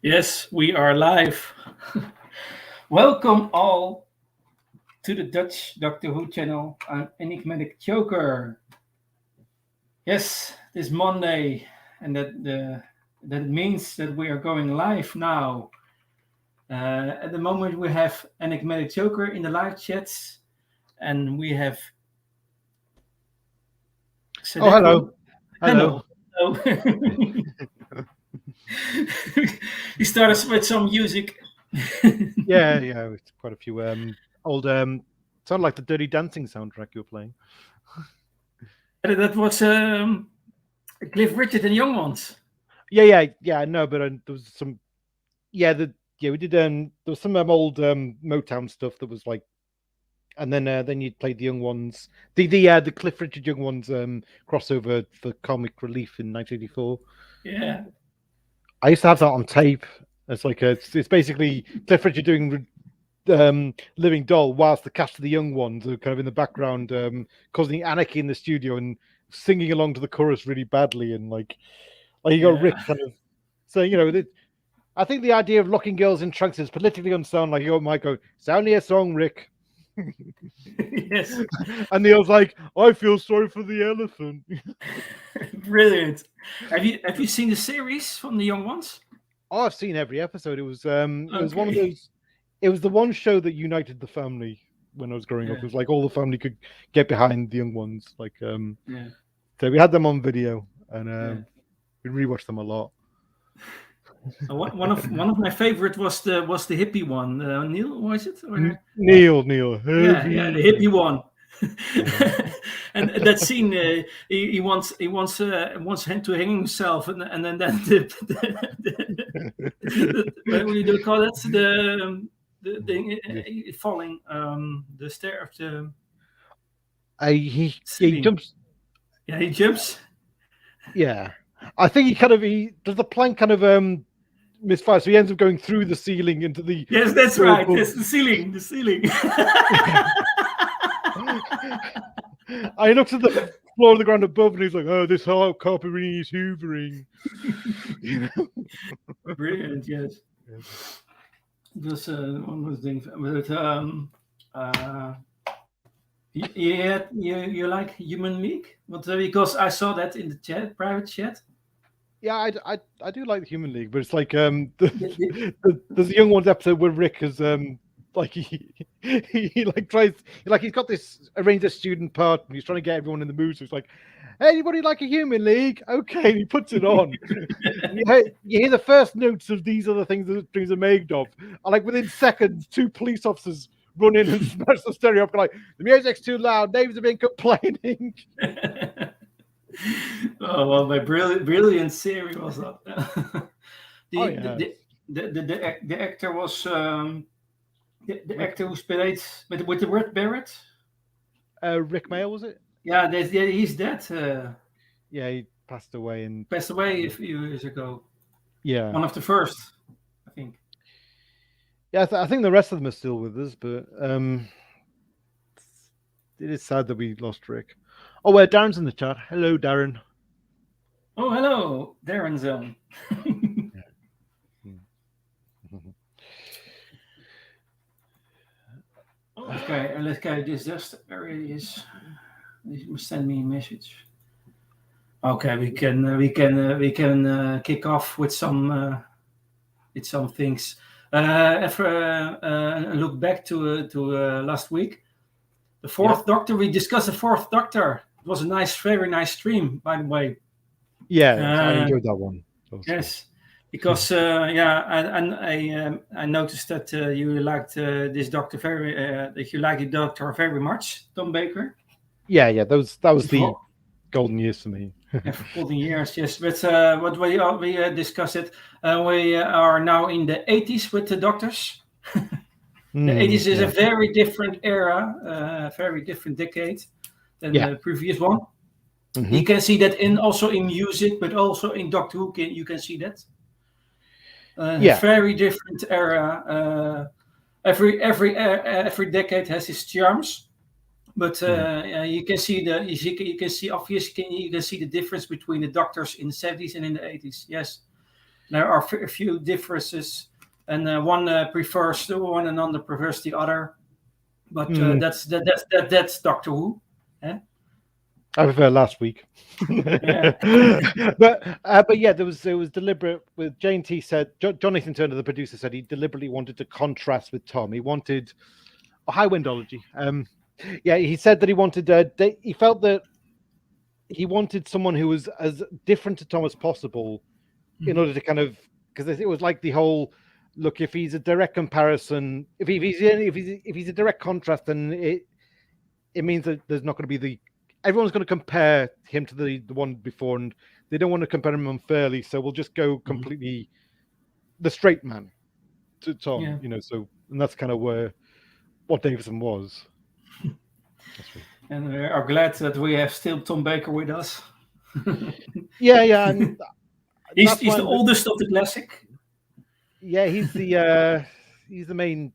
Yes, we are live. Welcome all to the Dutch Doctor Who channel. I'm Enigmatic Joker. Yes, this Monday, and that means that we are going live now. At the moment, we have Enigmatic Joker in the live chats, and we have Oh, hello. Hello. Hello. Hello. You started with some music. Yeah, it's quite a few old sound like the Dirty Dancing soundtrack you were playing. That was Cliff Richard and Young Ones. Yeah. No, but there was some. We did. There was some old Motown stuff that was like, and then you played the Young Ones, the Cliff Richard Young Ones crossover for Comic Relief in 1984. Yeah. I used to have that on tape. It's basically Cliff Richard doing Living Doll, whilst the cast of the Young Ones are kind of in the background, causing anarchy in the studio and singing along to the chorus really badly, and like you got Rick kind of saying, I think the idea of locking girls in trunks is politically unsound. Like you got Mike go, "Sound me a song, Rick." Yes. And Neil's like, "I feel sorry for the elephant." Brilliant. Have you seen the series from the Young Ones? Oh, I've seen every episode. It was one of those. It was the one show that united the family when I was growing up. It was like all the family could get behind the Young Ones. So we had them on video, and we rewatched them a lot. One of my favorite was the hippie one. Neil, was it? Neil. Yeah, the hippie one. And that scene, he wants him to hang himself, and then what do you call it? The falling the stair of the. He jumps. Yeah, he jumps. Yeah, I think he does the plank kind of misfire, so he ends up going through the ceiling into the. Yes, that's right. Yes, the ceiling. I looked at the floor of the ground above, and he's like, "Oh, this whole carpet really needs hoovering." Brilliant, yes. It was one of the things, but you like Human League? But because I saw that in the private chat. Yeah, I do like the Human League, but it's like there's a Young Ones episode where Rick has he like tries he's got this arranged a student part and he's trying to get everyone in the mood. So it's like, "Hey, anybody like a Human League?" Okay, and he puts it on. you hear the first notes of "These are the things that dreams are made of," and like within seconds, two police officers run in and smash the stereo up. Like, "The music's too loud. Neighbors have been complaining." Oh well, my brilliant series was that. The actor was the actor who played with the word Barrett. Rick Mail, was it? Yeah, he's dead. Yeah, he passed away a few years ago. Yeah, one of the first, I think. Yeah, I think the rest of them are still with us, but it is sad that we lost Rick. Oh, Darren's in the chat. Hello, Darren. Oh, hello, Darren's on. Okay, let's go. This just already is. He must send me a message. Okay, we can kick off with some things. After look back to last week, the Fourth Doctor. We discussed the Fourth Doctor. It was a very nice stream, by the way. Yeah, I enjoyed that one. Yes, because I noticed that you liked this Doctor that you liked the Doctor very much, Tom Baker. Yeah, that was the golden years for me. Golden years, yes. But what we discussed it, we are now in the 80s with the Doctors. The 80s is a very different era, very different decade than the previous one. Mm-hmm. You can see that also in music, but also in Doctor Who. You can see that. Very different era. Every decade has its charms, but you can see obviously the difference between the Doctors in the 70s and in the 80s. Yes. There are a few differences, and one prefers the one, and another prefers the other. But Hmm. that's Doctor Who. Eh? I prefer last week. Yeah. but yeah, it was deliberate. With Jane T said, Jonathan Turner, the producer, said he deliberately wanted to contrast with Tom. He wanted a high windology. Yeah, he said that he wanted. He felt that he wanted someone who was as different to Tom as possible, in order to kind of, because it was like the whole look. If he's a direct comparison, if he's a direct contrast, then it means that there's not going to be everyone's going to compare him to the one before, and they don't want to compare him unfairly, so we'll just go completely the straight man to Tom, Yeah. so, and that's kind of what Davison was. That's right. And we are glad that we have still Tom Baker with us. Yeah, and he's that's he's why the oldest of the classic. yeah, he's the main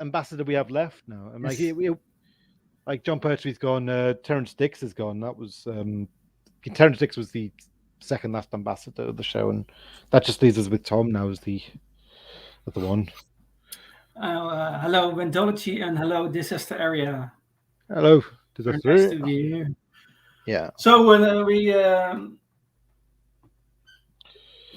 ambassador we have left now, and Yes. like John Pertwee's gone, Terrence Dix is gone. That was Terrence Dix was the second last ambassador of the show, and that just leaves us with Tom now as the one. Hello, Wendology, and hello, Disaster Area. Hello, Very Disaster. nice to be here. Yeah. So when we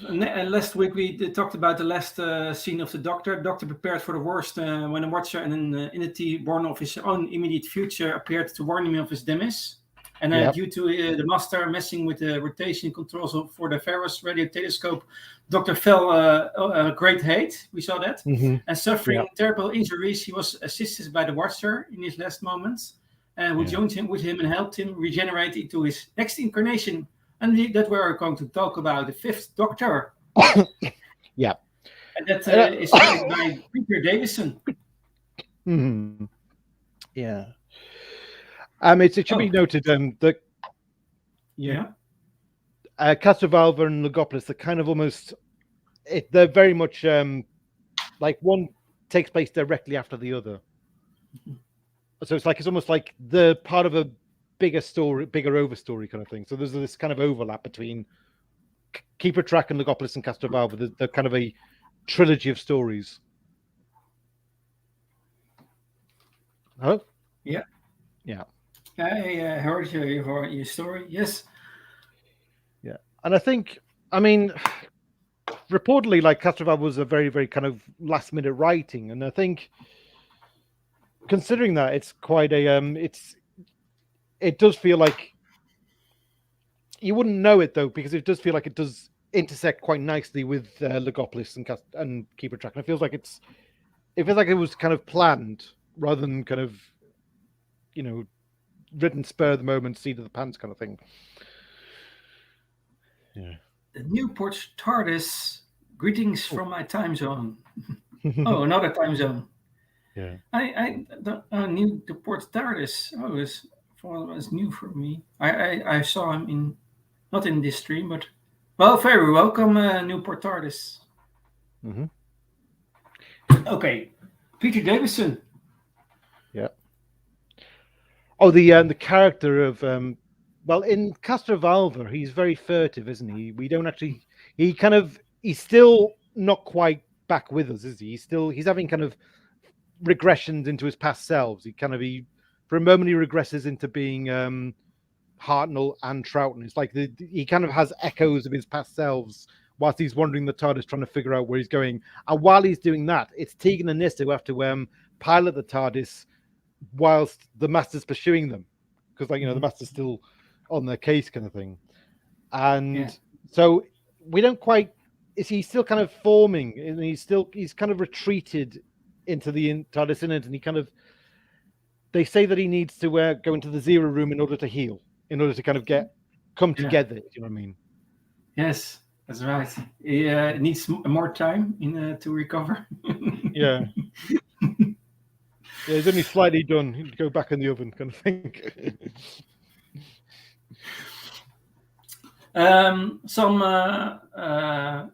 last week we talked about the last scene of the Doctor. Doctor prepared for the worst when a watcher and an entity born of his own immediate future appeared to warn him of his demise. And due to the master messing with the rotation controls for the Pharaoh's radio telescope, Doctor fell a great hate. We saw that. And suffering terrible injuries, he was assisted by the Watcher in his last moments, who joined him with him and helped him regenerate into his next incarnation. And that we're going to talk about the Fifth Doctor. Yeah. And that is played by Peter Davison. Yeah. It should be noted that Castrovalva and Logopolis are kind of almost they're very much like one takes place directly after the other. So it's almost like the part of a bigger story, bigger overstory kind of thing. So there's this kind of overlap between Keeper Track and Logopolis and Castrovalva. They're kind of a trilogy of stories. Hello? Yeah. I heard your story. Yes. Yeah, and I think, reportedly, like Castrovalva was a very, very kind of last minute writing, and I think, considering that, it's quite a it does feel like you wouldn't know it though, because it does feel like it does intersect quite nicely with Logopolis and Keeper Track, and it feels like it was kind of planned rather than kind of written spur of the moment, seat of the pants kind of thing. Yeah. The Newport TARDIS. Greetings from my time zone. Oh, another time zone. Yeah. I knew the Newport TARDIS. Oh, it was new for me. I saw him not in this stream, but very welcome, Newport TARDIS. Okay, Peter Davison. Yeah. Oh, the character of in Castrovalva, he's very furtive, isn't he? We don't actually. He's still not quite back with us, is he? He's having kind of regressions into his past selves. He for a moment he regresses into being Hartnell and Troughton. It's like he kind of has echoes of his past selves whilst he's wandering the TARDIS trying to figure out where he's going. And while he's doing that, it's Tegan and Nyssa who have to pilot the TARDIS whilst the Master's pursuing them, because the Master's still on their case kind of thing. And so we don't quite. He's still kind of forming, and he's kind of retreated into the TARDIS Innet, and they say that he needs to go into the Zero Room in order to heal, in order to kind of come together. Do you know what I mean? Yes, that's right. He needs more time to recover. Yeah. Yeah, he's only slightly done. He'll go back in the oven, kind of thing.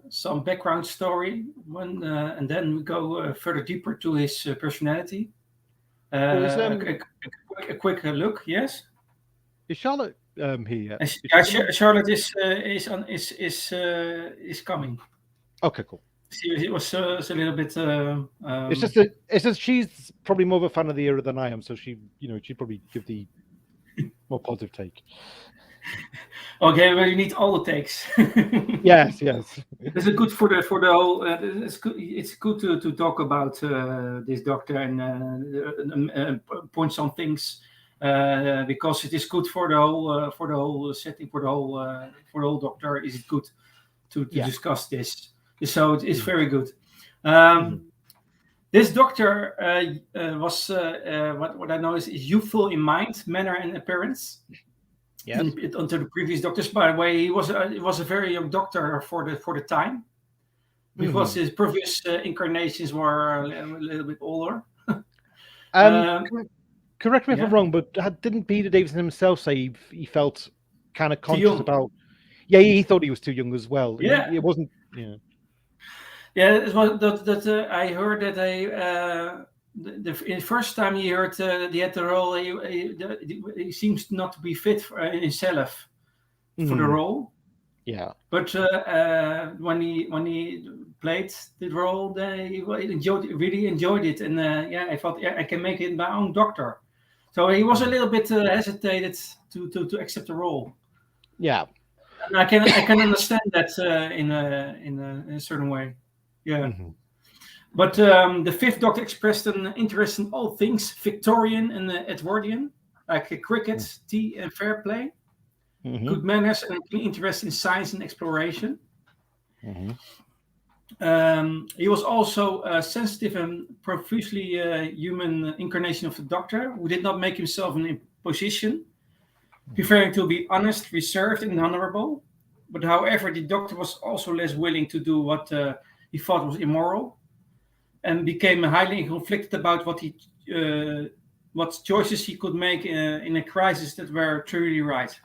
Some background story, and then we go further deeper to his personality. A quick look, yes. Is Charlotte here yet? Charlotte is coming. Okay, cool. It was a little bit. It's just she's probably more of a fan of the era than I am, so she'd probably give the more positive take. Okay, well, you need all the takes. Yes, yes. Is it good for the whole? It's good to talk about this doctor and point some things because it is good for the whole setting for the whole doctor. Is it good to Yeah. discuss this? So it's Mhm. very good. Mhm. This doctor was what I know is youthful in mind, manner, and appearance. Yes. Unto the previous doctors, by the way, he was a very young doctor for the time because Mhm. his previous incarnations were a little bit older. Um, Um, cor- Correct me if I'm yeah, wrong, but didn't Peter Davison himself say he felt kind of too conscious young. about? Yeah, he thought he was too young as well. Yeah, It wasn't. Yeah. yeah. It was that I heard that the first time he heard he had the role, he seems not to be fit in himself for the Mhm. role. Yeah. But when he played the role, he really enjoyed it, and yeah, I thought, yeah, I can make it my own doctor. So he was a Mhm. little bit hesitated to accept the role, Yeah. and I can understand that in a certain way. Yeah, Mhm. but the fifth Doctor expressed an interest in all things Victorian and Edwardian, like cricket, tea, and fair play, Mhm. good manners, and an interest in science and exploration. Mhm. He was also a sensitive and profusely human incarnation of the Doctor, who did not make himself an imposition, preferring to be honest, reserved, and honorable. But however, the Doctor was also less willing to do what he thought was immoral, and became highly conflicted about what choices he could make in a crisis that were truly right.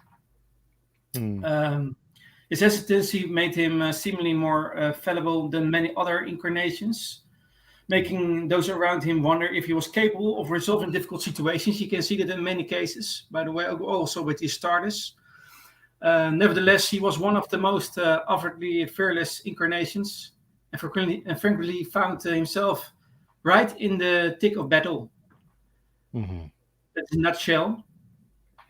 Mhm. Um, his hesitancy made him seemingly more fallible than many other incarnations, making those around him wonder if he was capable of resolving difficult situations. You can see that in many cases, by the way, also with his TARDIS. Nevertheless, he was one of the most outwardly fearless incarnations, and frankly found himself right in the thick of battle. Mhm. That's in a nutshell.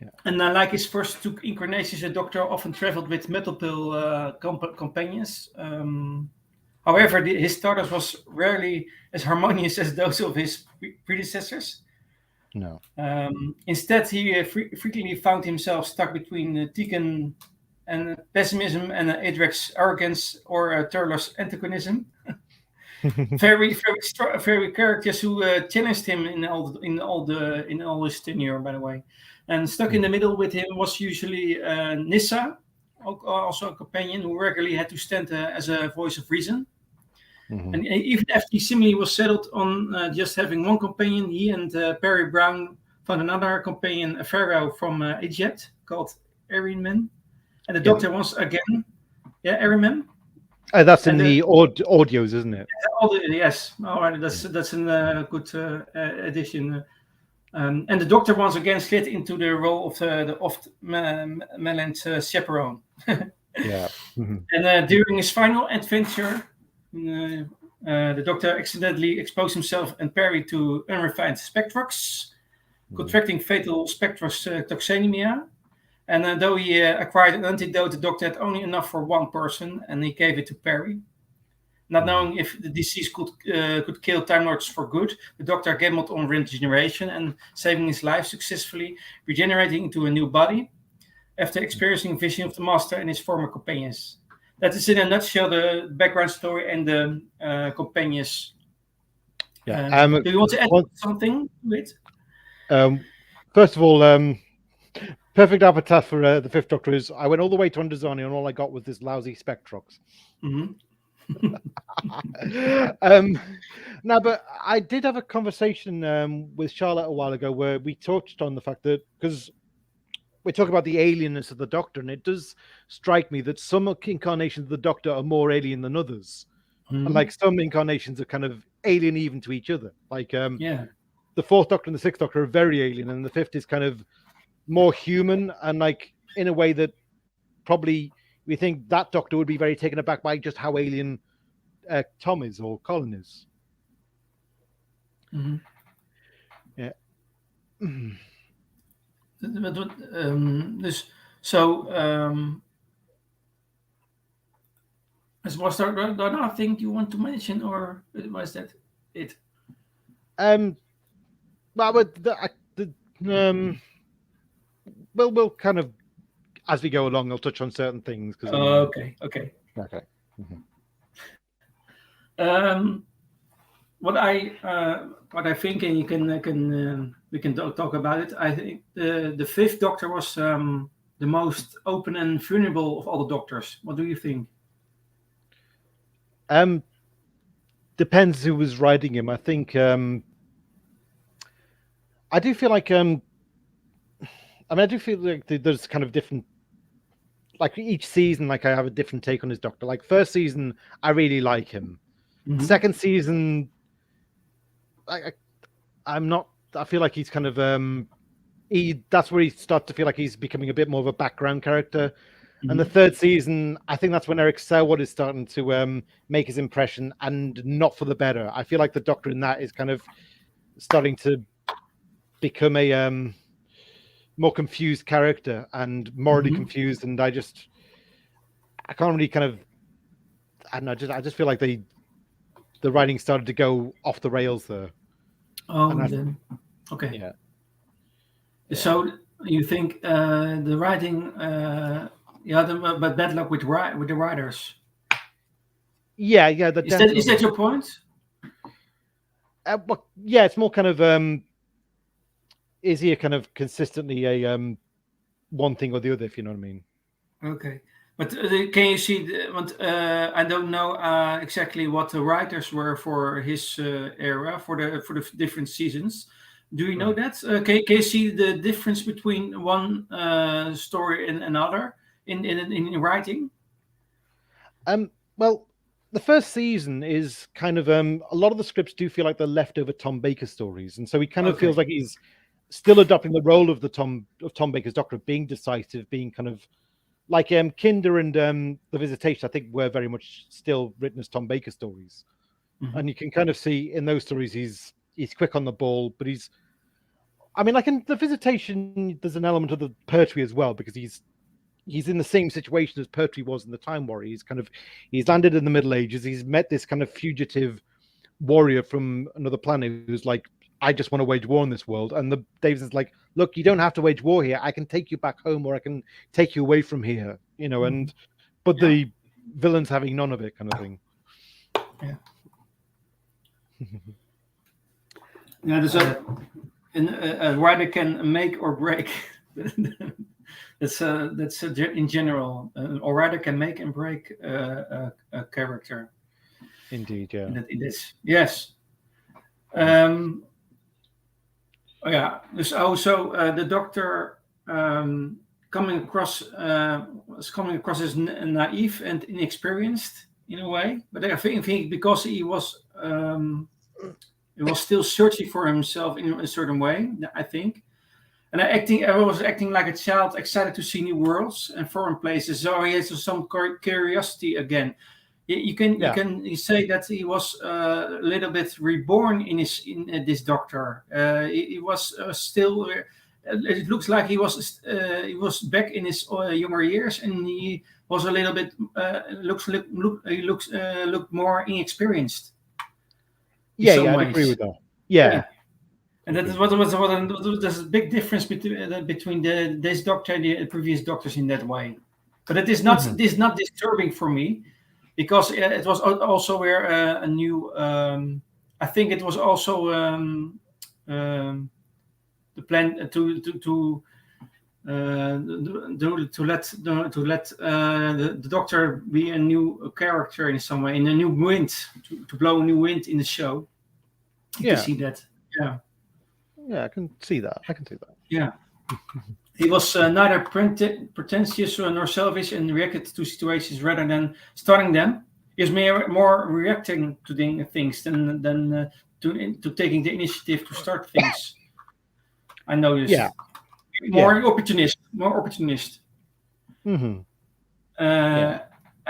Yeah. And like his first two incarnations, the Doctor often traveled with multiple companions. However, his TARDIS was rarely as harmonious as those of his predecessors. No. Instead, he frequently found himself stuck between Tegan and pessimism and Adrek's arrogance or Turlo's antagonism. Very characters who challenged him in all his tenure, by the way. And stuck in the Mhm. middle with him was usually Nissa, also a companion who regularly had to stand as a voice of reason. Mhm. And even after he seemingly was settled on just having one companion, he and Perry Brown found another companion, a Pharaoh from Egypt called Ariman. And the Yeah. Doctor once again, yeah, Ariman. That's And in the audios, isn't it? yes, all right, Yeah. that's a good addition. And the Doctor once again slid into the role of the oft melant chaperone. Yeah. Mhm. And during his final adventure, the Doctor accidentally exposed himself and Perry to unrefined spectrox, Mhm. contracting fatal spectrox toxemia. And though he acquired an antidote, the Doctor had only enough for one person, and he gave it to Perry. Not Mhm. knowing if the disease could kill Time Lords for good, the Doctor gambled on regeneration and saving his life successfully, regenerating into a new body after experiencing vision of the Master and his former companions. That is in a nutshell the background story and the companions. Yeah. Do you want to add One, something to it? um, First of all, perfect avatar for the Fifth Doctor is I went all the way to Underzani and all I got was this lousy Spectrox. Mm-hmm. um, Now, but I did have a conversation with Charlotte a while ago where we touched on the fact that because we talk about the alienness of the Doctor, and it does strike me that some incarnations of the Doctor are more alien than others, and Mm-hmm. like some incarnations are kind of alien even to each other. Like Yeah. the Fourth Doctor and the Sixth Doctor are very alien, and the Fifth is kind of more human, and like in a way that probably we think that Doctor would be very taken aback by just how alien Tom is or Colin is. Mhm. Yeah. Dus so was there another thing you want to mention, or was that it? Well, we'll kind of as we go along, I'll touch on certain things because Okay. okay. Mm-hmm. Um, what I think, and you can we can talk about it. I think the fifth Doctor was the most open and vulnerable of all the Doctors. What do you think? Depends who was writing him. I think I do feel like I do feel like there's kind of different. Like each season, like I have a different take on his Doctor. Like first season, I really like him. Mm-hmm. Second season, I'm not. I feel like he's kind of that's where he starts to feel like he's becoming a bit more of a background character. Mm-hmm. And the third season, I think that's when Eric Selwood is starting to make his impression, and not for the better. I feel like the Doctor in that is kind of starting to become a more confused character and morally confused, and I can't really kind of I don't know. I just feel like the writing started to go off the rails there. Oh, then okay. Yeah. So you think the writing, but bad luck with the writers. Yeah. Is that your point? Well, yeah, it's more kind of is he a kind of consistently a one thing or the other, if you know what I mean? Okay, but can you see? I don't know exactly what the writers were for his era for the different seasons. Do you know that? Can you see the difference between one story and another in writing? Well, the first season is kind of a lot of the scripts do feel like they're leftover Tom Baker stories, and so he kind of feels like he's still adopting the role of Tom Baker's Doctor, of being decisive, being kind of like Kinder and The Visitation. I think were very much still written as Tom Baker stories, and you can kind of see in those stories he's quick on the ball, but I mean, like in The Visitation, there's an element of the Pertwee as well, because he's in the same situation as Pertwee was in the Time War. He's landed in the Middle Ages. He's met this kind of fugitive warrior from another planet who's like, I just want to wage war in this world. And the Davison's like, look, you don't have to wage war here. I can take you back home, or I can take you away from here, you know. And but the villain's having none of it, kind of thing. Yeah. Yeah, there's a writer can make or break. That's in general. A writer can make and break a character. Indeed, yeah. Yes. So the Doctor coming across as naive and inexperienced in a way, but I think because he was still searching for himself in a certain way, I think. And I was acting like a child, excited to see new worlds and foreign places. So he has some curiosity again. You can say that he was a little bit reborn in this Doctor. He was still. It looks like he was back in his younger years, and he was a little bit looked more inexperienced. Yeah, I'd agree with that. Yeah. And that is what there's a big difference between this Doctor and the previous Doctors in that way. But it is not disturbing for me, because it was also where a new. I think it was also the plan to let the Doctor be a new character in some way, in a new wind, to blow a new wind in the show. You can see that. Yeah. Yeah, I can see that. Yeah. He was neither pretentious nor selfish, and reacted to situations rather than starting them. He was more reacting to things than to taking the initiative to start things. I noticed. Yeah. More opportunist. And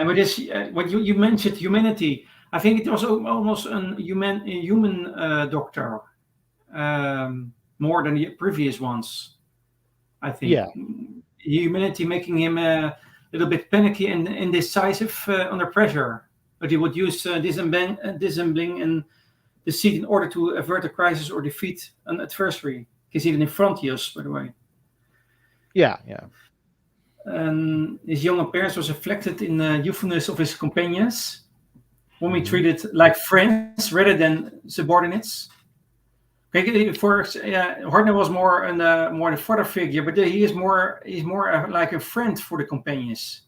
with this, what you mentioned, humanity. I think it was almost a human doctor, more than the previous ones. I think Yeah, humanity making him a little bit panicky and indecisive under pressure. But he would use dissembling and deceit in order to avert a crisis or defeat an adversary. He's even in Frontios, by the way. yeah. And his young appearance was reflected in the youthfulness of his companions, whom he Mhm. treated like friends rather than subordinates. Okay, for Hartnell was more the father figure, but he's more like a friend for the companions.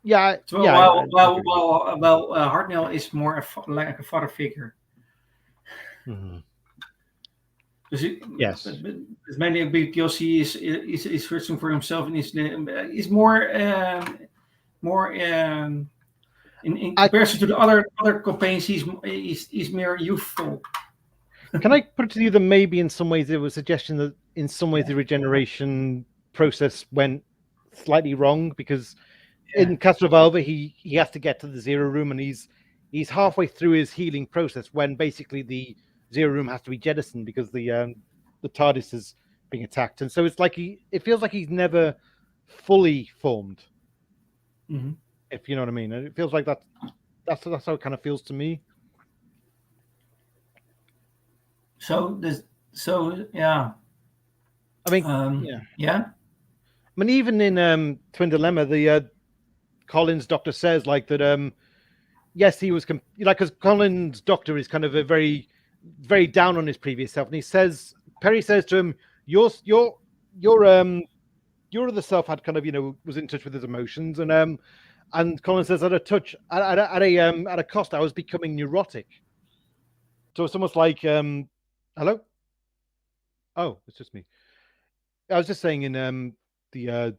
Yeah, So yeah. I agree. Hartnell is more like a father figure. Mhm. Dus Yes. it's mainly because he's searching for himself and he's more in I comparison to the other companions. He's more youthful. Can I put it to you that maybe in some ways there was a suggestion that in some ways the regeneration process went slightly wrong because Yeah. in Castrovalva he has to get to the zero room and he's halfway through his healing process when basically the zero room has to be jettisoned because the TARDIS is being attacked, and so it's like it feels like he's never fully formed, Mm-hmm. if you know what I mean. And it feels like that's how it kind of feels to me. So this, so yeah, I mean, yeah. yeah. I mean, even in Twin Dilemma, the Collins doctor says like that. Yes, he was like because Collins doctor is kind of a very down on his previous self, and he says Perry says to him, your other self had kind of was in touch with his emotions, and Collins says at a cost I was becoming neurotic. So it's almost like hello. Oh, it's just me. I was just saying in the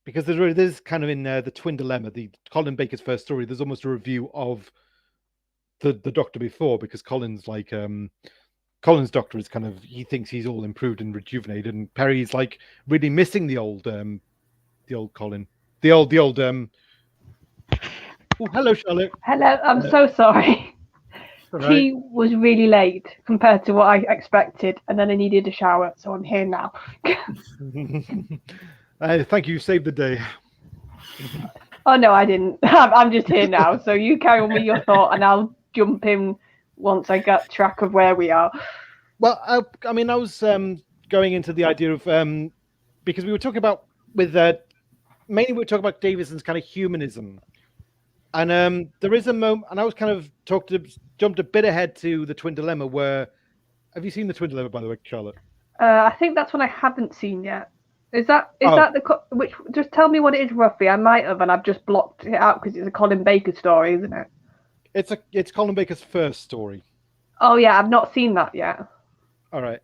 because there's kind of in the Twin Dilemma, the Colin Baker's first story. There's almost a review of the Doctor before because Colin's Doctor is kind of he thinks he's all improved and rejuvenated, and Perry's like really missing the old Colin, the old. Oh, hello, Charlotte. Hello, I'm so sorry. All right. Tea was really late compared to what I expected, and then I needed a shower, so I'm here now. Thank you. Saved the day. Oh no, I didn't. I'm just here now, so you carry on with your thought, and I'll jump in once I get track of where we are. Well, I mean, I was going into the idea of because we were talking about with mainly we were talking about Davison's kind of humanism, and there is a moment, and I was kind of jumped a bit ahead to the Twin Dilemma. Where have you seen the Twin Dilemma, by the way, Charlotte? I think that's one I haven't seen yet. Is that the which? Just tell me what it is roughly. I might have, and I've just blocked it out because it's a Colin Baker story, isn't it? It's Colin Baker's first story. Oh yeah, I've not seen that yet. All right.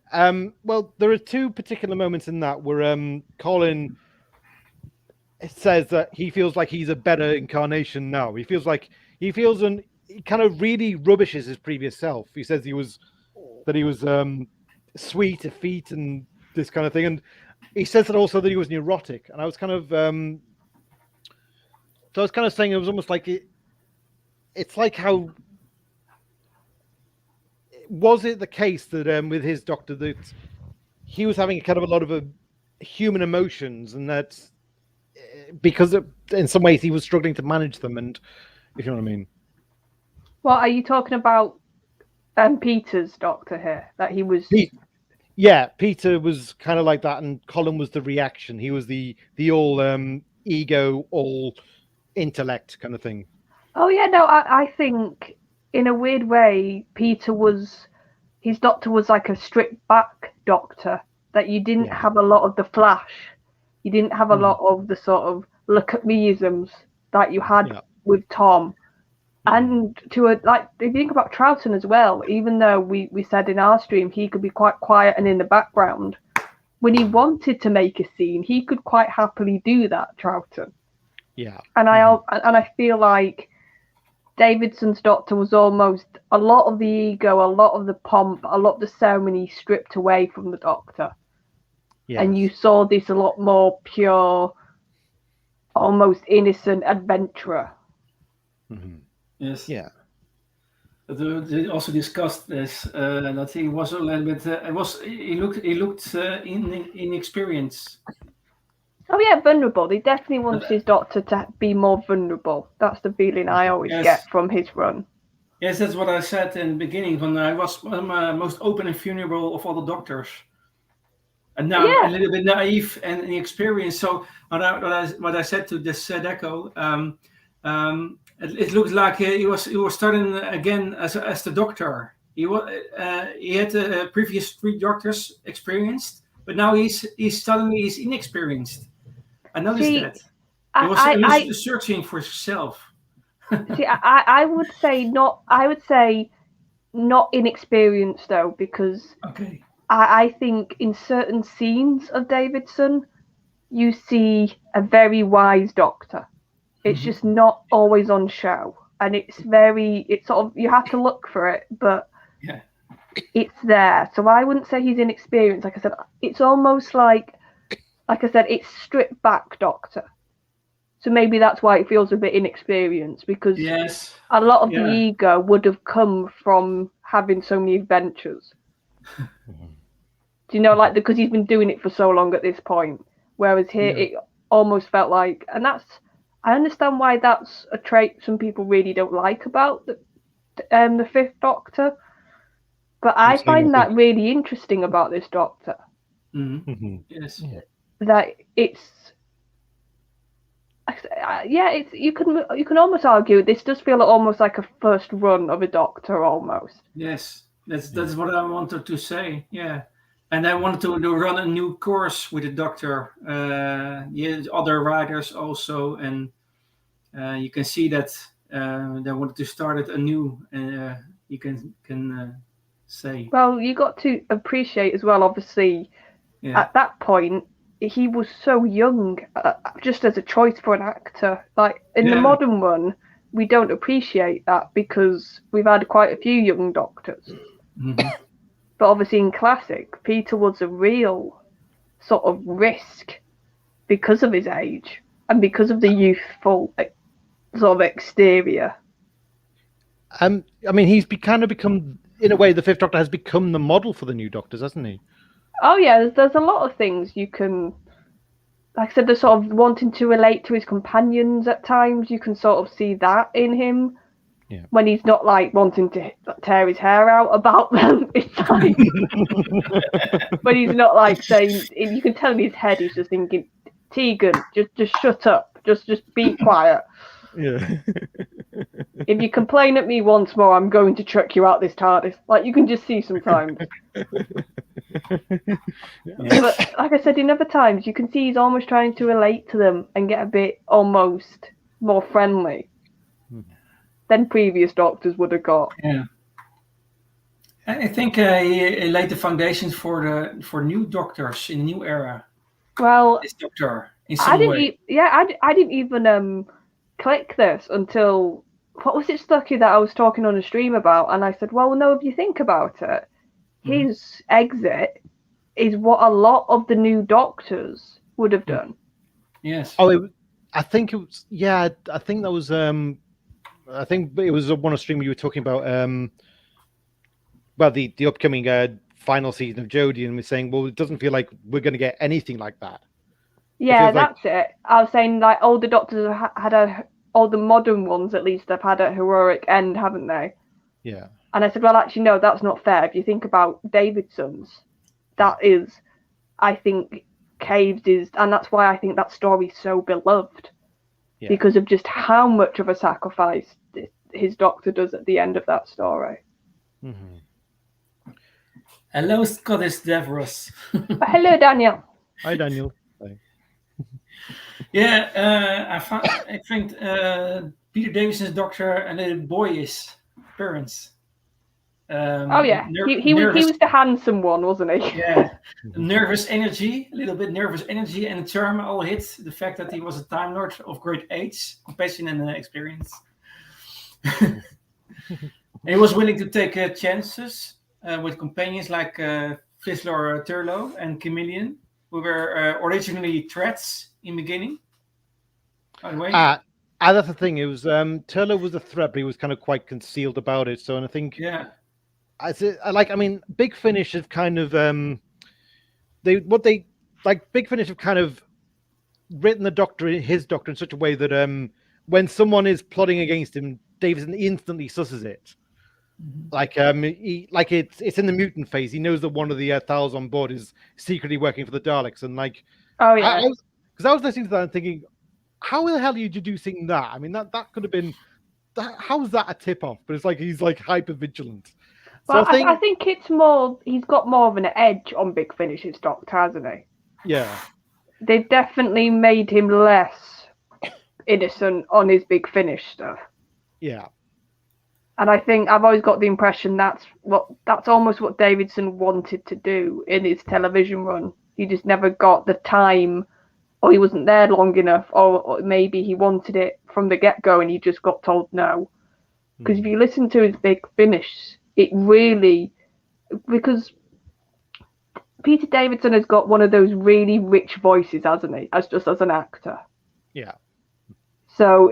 Well, there are two particular moments in that where Colin says that he feels like he's a better incarnation now. He kind of really rubbishes his previous self. He says he was sweet, effete, and this kind of thing. And he says that also that he was neurotic. And I was kind of saying it was almost like it's like how was it the case that with his doctor that he was having kind of a lot of human emotions, and that because in some ways he was struggling to manage them, and if you know what I mean. Well, are you talking about Peter's doctor here? That he was. Yeah, Peter was kind of like that, and Colin was the reaction. He was the all ego, all intellect kind of thing. Oh yeah, no, I think in a weird way, his doctor was like a stripped back doctor, that you didn't have a lot of the flash, you didn't have a lot of the sort of look at meisms that you had with Tom. And if you think about Troughton as well, even though we said in our stream he could be quite quiet and in the background, when he wanted to make a scene, he could quite happily do that, Troughton. Yeah. And I feel like Davidson's doctor was almost a lot of the ego, a lot of the pomp, a lot of the ceremony stripped away from the doctor. Yes. And you saw this a lot more pure, almost innocent adventurer. Mm-hmm. Yes. Yeah. They also discussed this that he was a little bit. He looked inexperienced. Oh yeah, vulnerable. He definitely But, wants his doctor to be more vulnerable. That's the feeling I always Yes. get from his run. Yes, that's what I said in the beginning when I was most open and vulnerable of all the doctors. And now I'm a little bit naive and inexperienced. So what I said to this Deco, it looked like he was starting again as the doctor. He had previous 3 doctors experienced, but now he's suddenly he's inexperienced. I noticed that he was searching for himself. See, I would say not. I would say not inexperienced though, because Okay. I think in certain scenes of Davidson, you see a very wise doctor. It's just not always on show, and it's sort of, you have to look for it, but Yeah. it's there. So I wouldn't say he's inexperienced. Like I said, it's almost like I said, it's stripped back doctor. So maybe that's why it feels a bit inexperienced, because Yes. a lot of the ego would have come from having so many adventures. Do you know, like, because he's been doing it for so long at this point, whereas here it almost felt like, and I understand why that's a trait some people really don't like about the 5th Doctor, but I find that really interesting about this Doctor. Yes. That it's you can almost argue this does feel almost like a first run of a Doctor almost. Yes, that's what I wanted to say. Yeah, and I wanted to run a new course with the Doctor. Other writers also, and you can see that they wanted to start it anew. You can say. Well, you got to appreciate as well. Obviously, at that point, he was so young, just as a choice for an actor. Like in the modern one, we don't appreciate that because we've had quite a few young Doctors. But obviously in classic, Peter was a real sort of risk because of his age and because of the youthful sort of exterior. I mean, he's kind of become, in a way, the 5th Doctor has become the model for the new Doctors, hasn't he? Oh yeah, there's a lot of things you can, like I said, the sort of wanting to relate to his companions at times. You can sort of see that in him. Yeah. When he's not like wanting to tear his hair out about them. It's like when he's not like saying, you can tell in his head he's just thinking, Tegan, just shut up, just be quiet. Yeah. If you complain at me once more, I'm going to chuck you out this TARDIS. Like you can just see sometimes. But like I said, in other times you can see he's almost trying to relate to them and get a bit almost more friendly than previous Doctors would have got. Yeah, I think he laid the foundations for new Doctors in a new era. Well, this Doctor in some way. I didn't even click this until, what was it, Stucky, that I was talking on a stream about, and I said, well, no, if you think about it, his exit is what a lot of the new Doctors would have done. Yes. Oh, I think it was. Yeah, I think that was. I think it was one of stream where you were talking about the upcoming final season of Jodie, and we're saying, well, it doesn't feel like we're going to get anything like that. Yeah, that's it. I was saying, like, all the Doctors have had all the modern ones at least have had a heroic end, haven't they? Yeah. And I said, well, actually, no, that's not fair. If you think about Davidson's, that is, I think, Caves is, and that's why I think that story's so beloved. Yeah. Because of just how much of a sacrifice his Doctor does at the end of that story. Hello, Scottish Davros. Hello, Daniel. Hi, Daniel. Hi. Yeah, I think Peter Davison's Doctor and the boyish appearance. Oh yeah, he was the handsome one, wasn't he? Yeah, nervous energy, a little bit nervous energy, and the charm all hit. The fact that he was a Time Lord of great age, compassion, and experience. He was willing to take chances with companions like Fizzler Turlough and Chameleon, who were originally threats in the beginning. By the way, that's the thing. It was Turlough was a threat, but he was kind of quite concealed about it. So, and I think Yeah. I mean, Big Finish have kind of Big Finish have kind of written his Doctor in such a way that when someone is plotting against him, Davison instantly susses it. It's in the mutant phase. He knows that one of the Thals on board is secretly working for the Daleks, and Oh yeah, because I was listening to that and thinking, how the hell are you deducing that? I mean, that could have been. How's that a tip off? But it's like he's like hyper vigilant. So well, I think it's more. He's got more of an edge on Big Finish's Doctor, hasn't he? Yeah. They've definitely made him less innocent on his Big Finish stuff. Yeah. And I think I've always got the impression that's almost what Davidson wanted to do in his television run. He just never got the time, or he wasn't there long enough, or maybe he wanted it from the get-go and he just got told no. Because if you listen to his Big Finish, it really, because Peter Davidson has got one of those really rich voices, hasn't he? As an actor. Yeah. So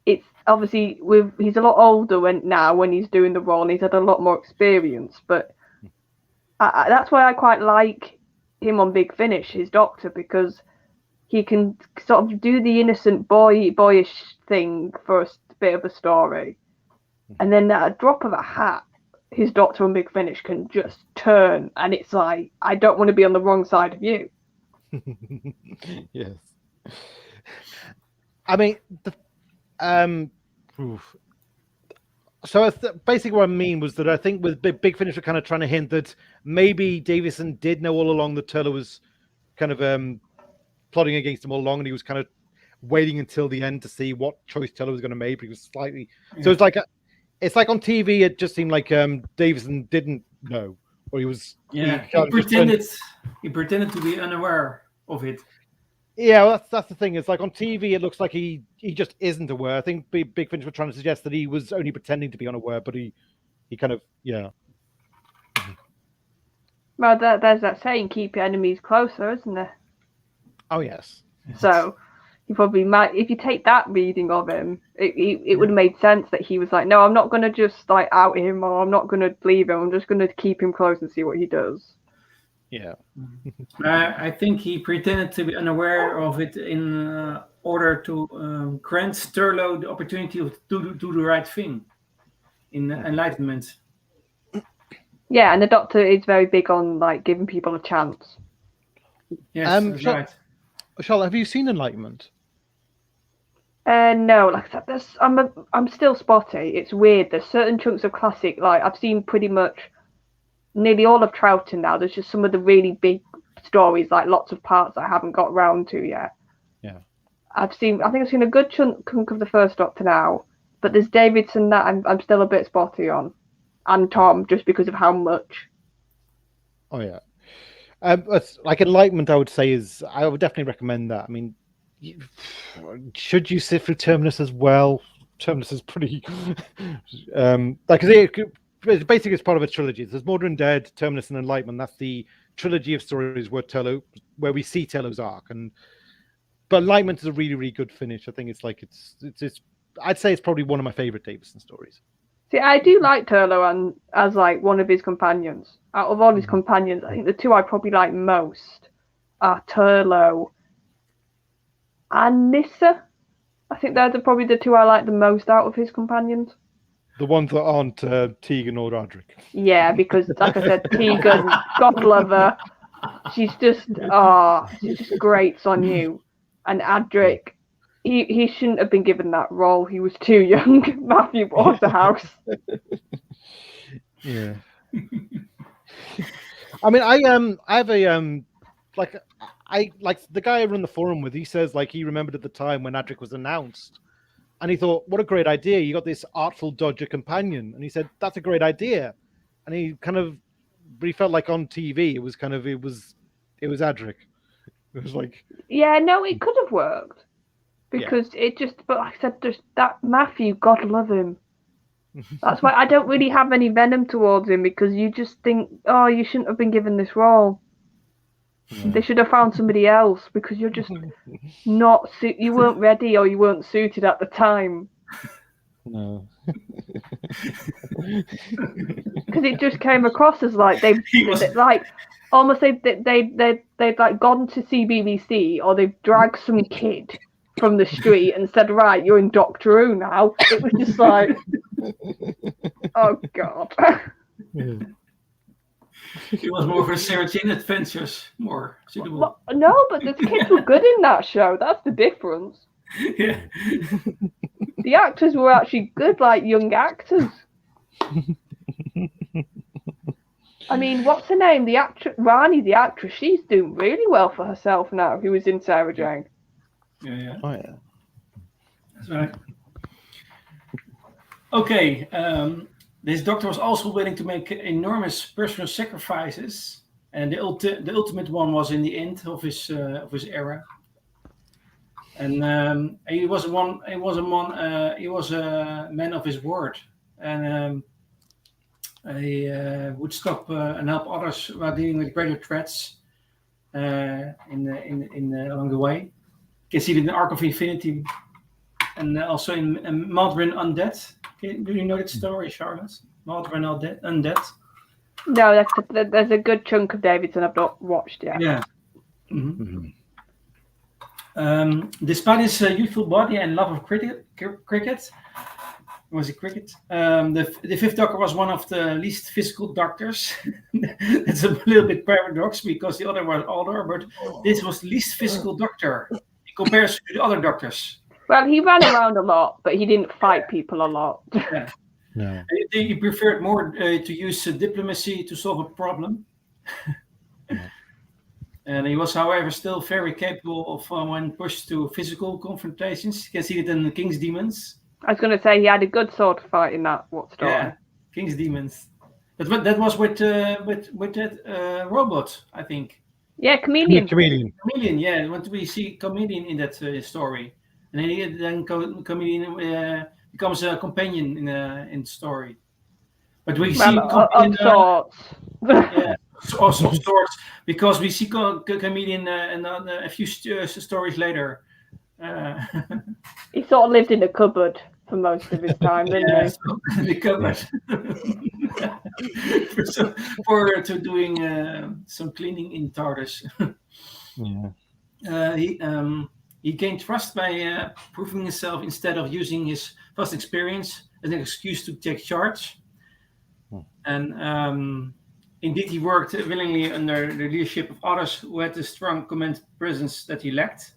it's obviously he's a lot older when he's doing the role, and he's had a lot more experience. But that's why I quite like him on Big Finish, his Doctor, because he can sort of do the innocent boyish thing for a bit of a story, and then at a drop of a hat, his Doctor on Big Finish can just turn, and it's like, I don't want to be on the wrong side of you. Yes. I mean, so basically what I mean was that I think with Big Finish, we're kind of trying to hint that maybe Davison did know all along that Turlough was kind of plotting against him all along, and he was kind of waiting until the end to see what choice Turlough was going to make. But he was slightly so it's like on TV, it just seemed like Davison didn't know, or he was. Yeah, he pretended to be unaware of it. Yeah, well, that's the thing. It's like on TV, it looks like he just isn't aware. I think Big Finch were trying to suggest that he was only pretending to be unaware, but he kind of Well, there's that saying, keep your enemies closer, isn't there? Oh yes. So he probably might, if you take that reading of him, it would have made sense that he was like, no, I'm not going to just like out him, or I'm not going to leave him. I'm just going to keep him close and see what he does. Yeah. I think he pretended to be unaware of it in order to grant Turlough the opportunity to do the right thing in enlightenment. Yeah, and the Doctor is very big on like giving people a chance. Yes, that's right. Charlotte, have you seen Enlightenment? No, like I said, I'm still spotty. It's weird. There's certain chunks of classic, like I've seen pretty much nearly all of Troughton now. There's just some of the really big stories, like lots of parts I haven't got round to yet. Yeah. I think I've seen a good chunk of the first Doctor now, but there's Davidson that I'm still a bit spotty on, and Tom, just because of how much. Oh yeah. Like Enlightenment, I would say I would definitely recommend that. I mean, should you sit through Terminus as well? Terminus is pretty basically it's part of a trilogy. There's Mordor Dead, Terminus, and Enlightenment. That's the trilogy of stories where we see Turlough's arc. But Enlightenment is a really, really good finish. I think it's I'd say it's probably one of my favorite Davison stories. See, I do like Turlough as like one of his companions. Out of all his companions, I think the two I probably like most are Turlough and Nyssa. I think they're probably the two I like the most out of his companions. The ones that aren't Tegan or Adric. Yeah, because like I said, Tegan, God love her. She's just grates on you. And Adric, he shouldn't have been given that role. He was too young. Matthew Waterhouse. Yeah. I mean, I have a the guy I run the forum with. He says like he remembered at the time when Adric was announced. And he thought, what a great idea. You got this artful dodger companion. And he said, that's a great idea. And he felt like on TV, it was Adric. It was like... Yeah, no, it could have worked. Because but like I said, just that Matthew, God love him. That's why I don't really have any venom towards him, because you just think, oh, you shouldn't have been given this role. They should have found somebody else because you're just not. You weren't ready or you weren't suited at the time. No. Because it just came across as like they'd like gone to see BBC or they've dragged some kid from the street and said, right, you're in Doctor Who now. It was just like, oh god. It was more for Sarah Jane Adventures, more suitable. Well, no, but the kids were good in that show. That's the difference. Yeah. The actors were actually good, like young actors. I mean, what's her name? The actress, Rani, the actress, she's doing really well for herself now, who was in Sarah Jane. Yeah. Oh, yeah. That's right. Okay. This doctor was also willing to make enormous personal sacrifices, and the ultimate one was in the end of his era. And he was a man of his word, and he would stop and help others while dealing with greater threats along the way. You can see it in the Arc of Infinity, and also in Maldron Undead. Do you know that story, Charlotte? Maldron Undead? No, there's a good chunk of Davidson I've not watched yet. Yeah. Mm-hmm. Despite his youthful body and love of cricket, was it cricket? The Fifth Doctor was one of the least physical doctors. That's a little bit paradox because the other was older, but this was the least physical doctor in comparison to the other doctors. Well, he ran around a lot, but he didn't fight people a lot. Yeah. No. He preferred more to use diplomacy to solve a problem. And he was, however, still very capable of when pushed to physical confrontations. You can see it in the King's Demons. I was going to say he had a good sword fight in that story. Yeah, King's Demons. But that was with that robot, I think. Yeah, Chameleon. Chameleon. Yeah. When we see Chameleon in that story, and then Chameleon becomes a companion in the story. But we see of sorts. Yeah, also of sorts, because we see Chameleon a few stories later. He sort of lived in a cupboard for most of his time, didn't he? So, the cupboard. for doing some cleaning in TARDIS. He gained trust by proving himself instead of using his vast experience as an excuse to take charge. And indeed, he worked willingly under the leadership of others who had the strong command presence that he lacked.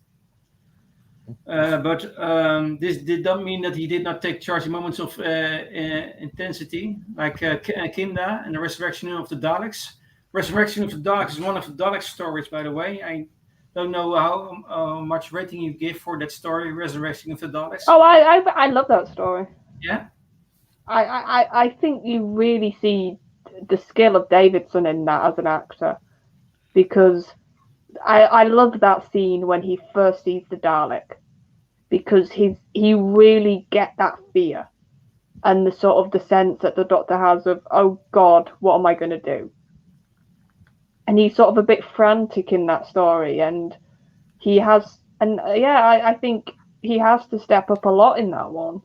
But this did not mean that he did not take charge in moments of intensity, like Kinda and the Resurrection of the Daleks. Resurrection of the Daleks is one of the Dalek stories, by the way. I don't know how much rating you give for that story, Resurrection of the Daleks. Oh, I love that story. Yeah? I think you really see the skill of Davidson in that as an actor, because I love that scene when he first sees the Dalek, because he really get that fear and the sort of the sense that the Doctor has of, oh God, what am I going to do? And he's sort of a bit frantic in that story, and he has, and I think he has to step up a lot in that one,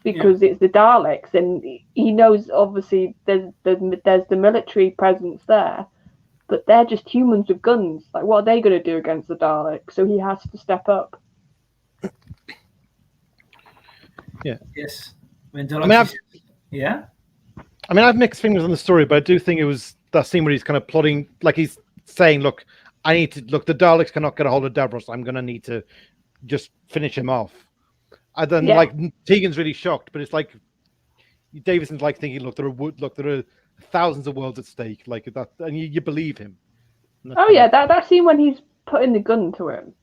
because it's the Daleks, and he knows obviously there's the military presence there, but they're just humans with guns. Like, what are they going to do against the Daleks? So he has to step up. Yeah. Yes. I have mixed fingers on the story, but I do think it was that scene where he's kind of plotting, like he's saying, look, the Daleks cannot get a hold of Davros. I'm going to need to just finish him off. And then, like, Tegan's really shocked, but it's like Davidson's like thinking, look, there are thousands of worlds at stake, like that, and you believe him. That scene when he's putting the gun to him.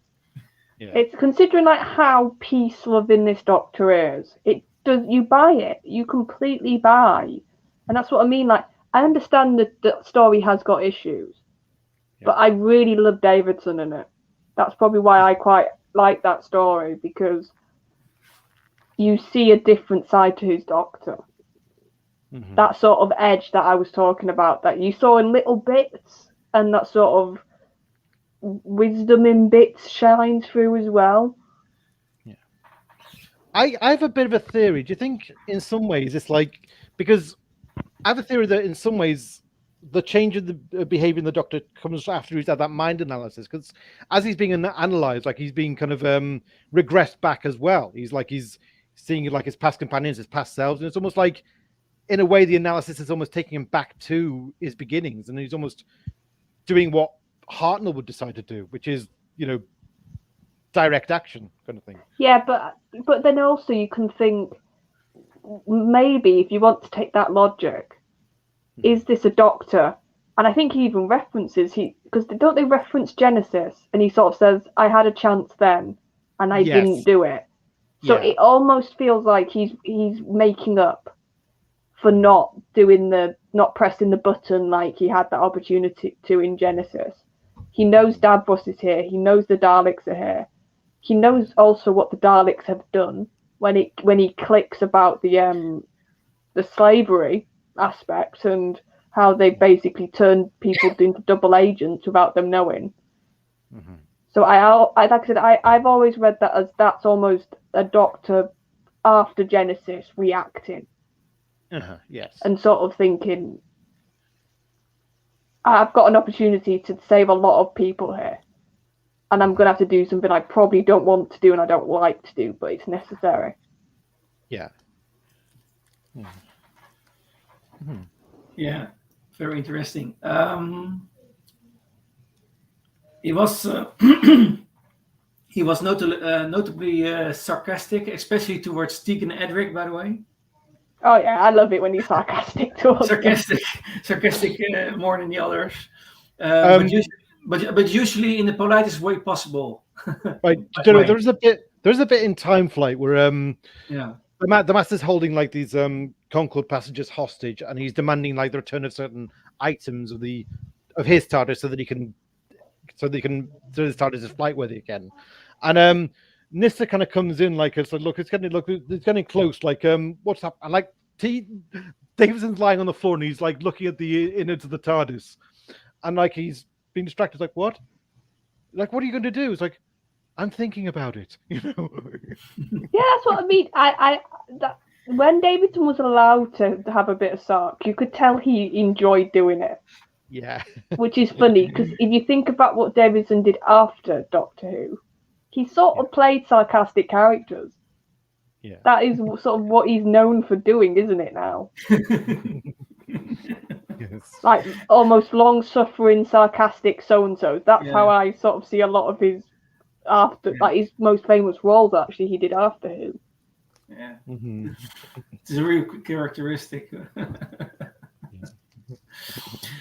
Yeah. It's considering like how peace loving this Doctor is. It does, you buy it, you completely buy, and that's what I mean. Like, I understand that the story has got issues, but I really love Davidson in it. That's probably why I quite like that story, because you see a different side to his Doctor. Mm-hmm. That sort of edge that I was talking about, that you saw in little bits, and that sort of wisdom in bits shine through as well. I have a bit of a theory. Do you think in some ways it's like, because I have a theory that in some ways the change of the behavior in the Doctor comes after he's had that mind analysis, because as he's being analyzed, like he's being kind of regressed back as well. He's seeing it like his past companions, his past selves, and it's almost like in a way the analysis is almost taking him back to his beginnings, and he's almost doing what Hartnell would decide to do, which is, direct action kind of thing. Yeah, but then also you can think, maybe if you want to take that logic, is this a Doctor? And I think he even references, because don't they reference Genesis, and he sort of says, I had a chance then and I didn't do it. So it almost feels like he's making up for not pressing the button like he had that opportunity to in Genesis. He knows Davros is here, he knows the Daleks are here. He knows also what the Daleks have done when he clicks about the slavery aspect and how they basically turned people into double agents without them knowing. Mm-hmm. So like I said, I've always read that as that's almost a Doctor after Genesis reacting. Yes. And sort of thinking, I've got an opportunity to save a lot of people here. And I'm going to have to do something I probably don't want to do and I don't like to do, but it's necessary. Yeah. Mm-hmm. Yeah, very interesting. He was notably sarcastic, especially towards Tegan and Edric, by the way. Oh yeah, I love it when he's sarcastic towards sarcastic more than the others. But usually in the politest way possible. Right. There's a bit in Time Flight where the Master's holding like these Concorde passengers hostage, and he's demanding like the return of certain items of his TARDIS so they can his TARDIS is flight worthy again. And Nissa kind of comes in like it's like, look, it's getting close. Like what's happening? And like Davison's lying on the floor and he's like looking at the innards of the TARDIS, and like he's being distracted. Like what? Like what are you going to do? It's like, I'm thinking about it. Yeah, that's what I mean. When Davidson was allowed to have a bit of sark, you could tell he enjoyed doing it. Yeah. Which is funny because if you think about what Davidson did after Doctor Who, he sort of played sarcastic characters. Yeah. That is sort of what he's known for doing, isn't it now? Yes. Like almost long-suffering, sarcastic so-and-so. That's how I sort of see a lot of his like his most famous roles. Actually, he did after Who. Yeah, it's a real characteristic.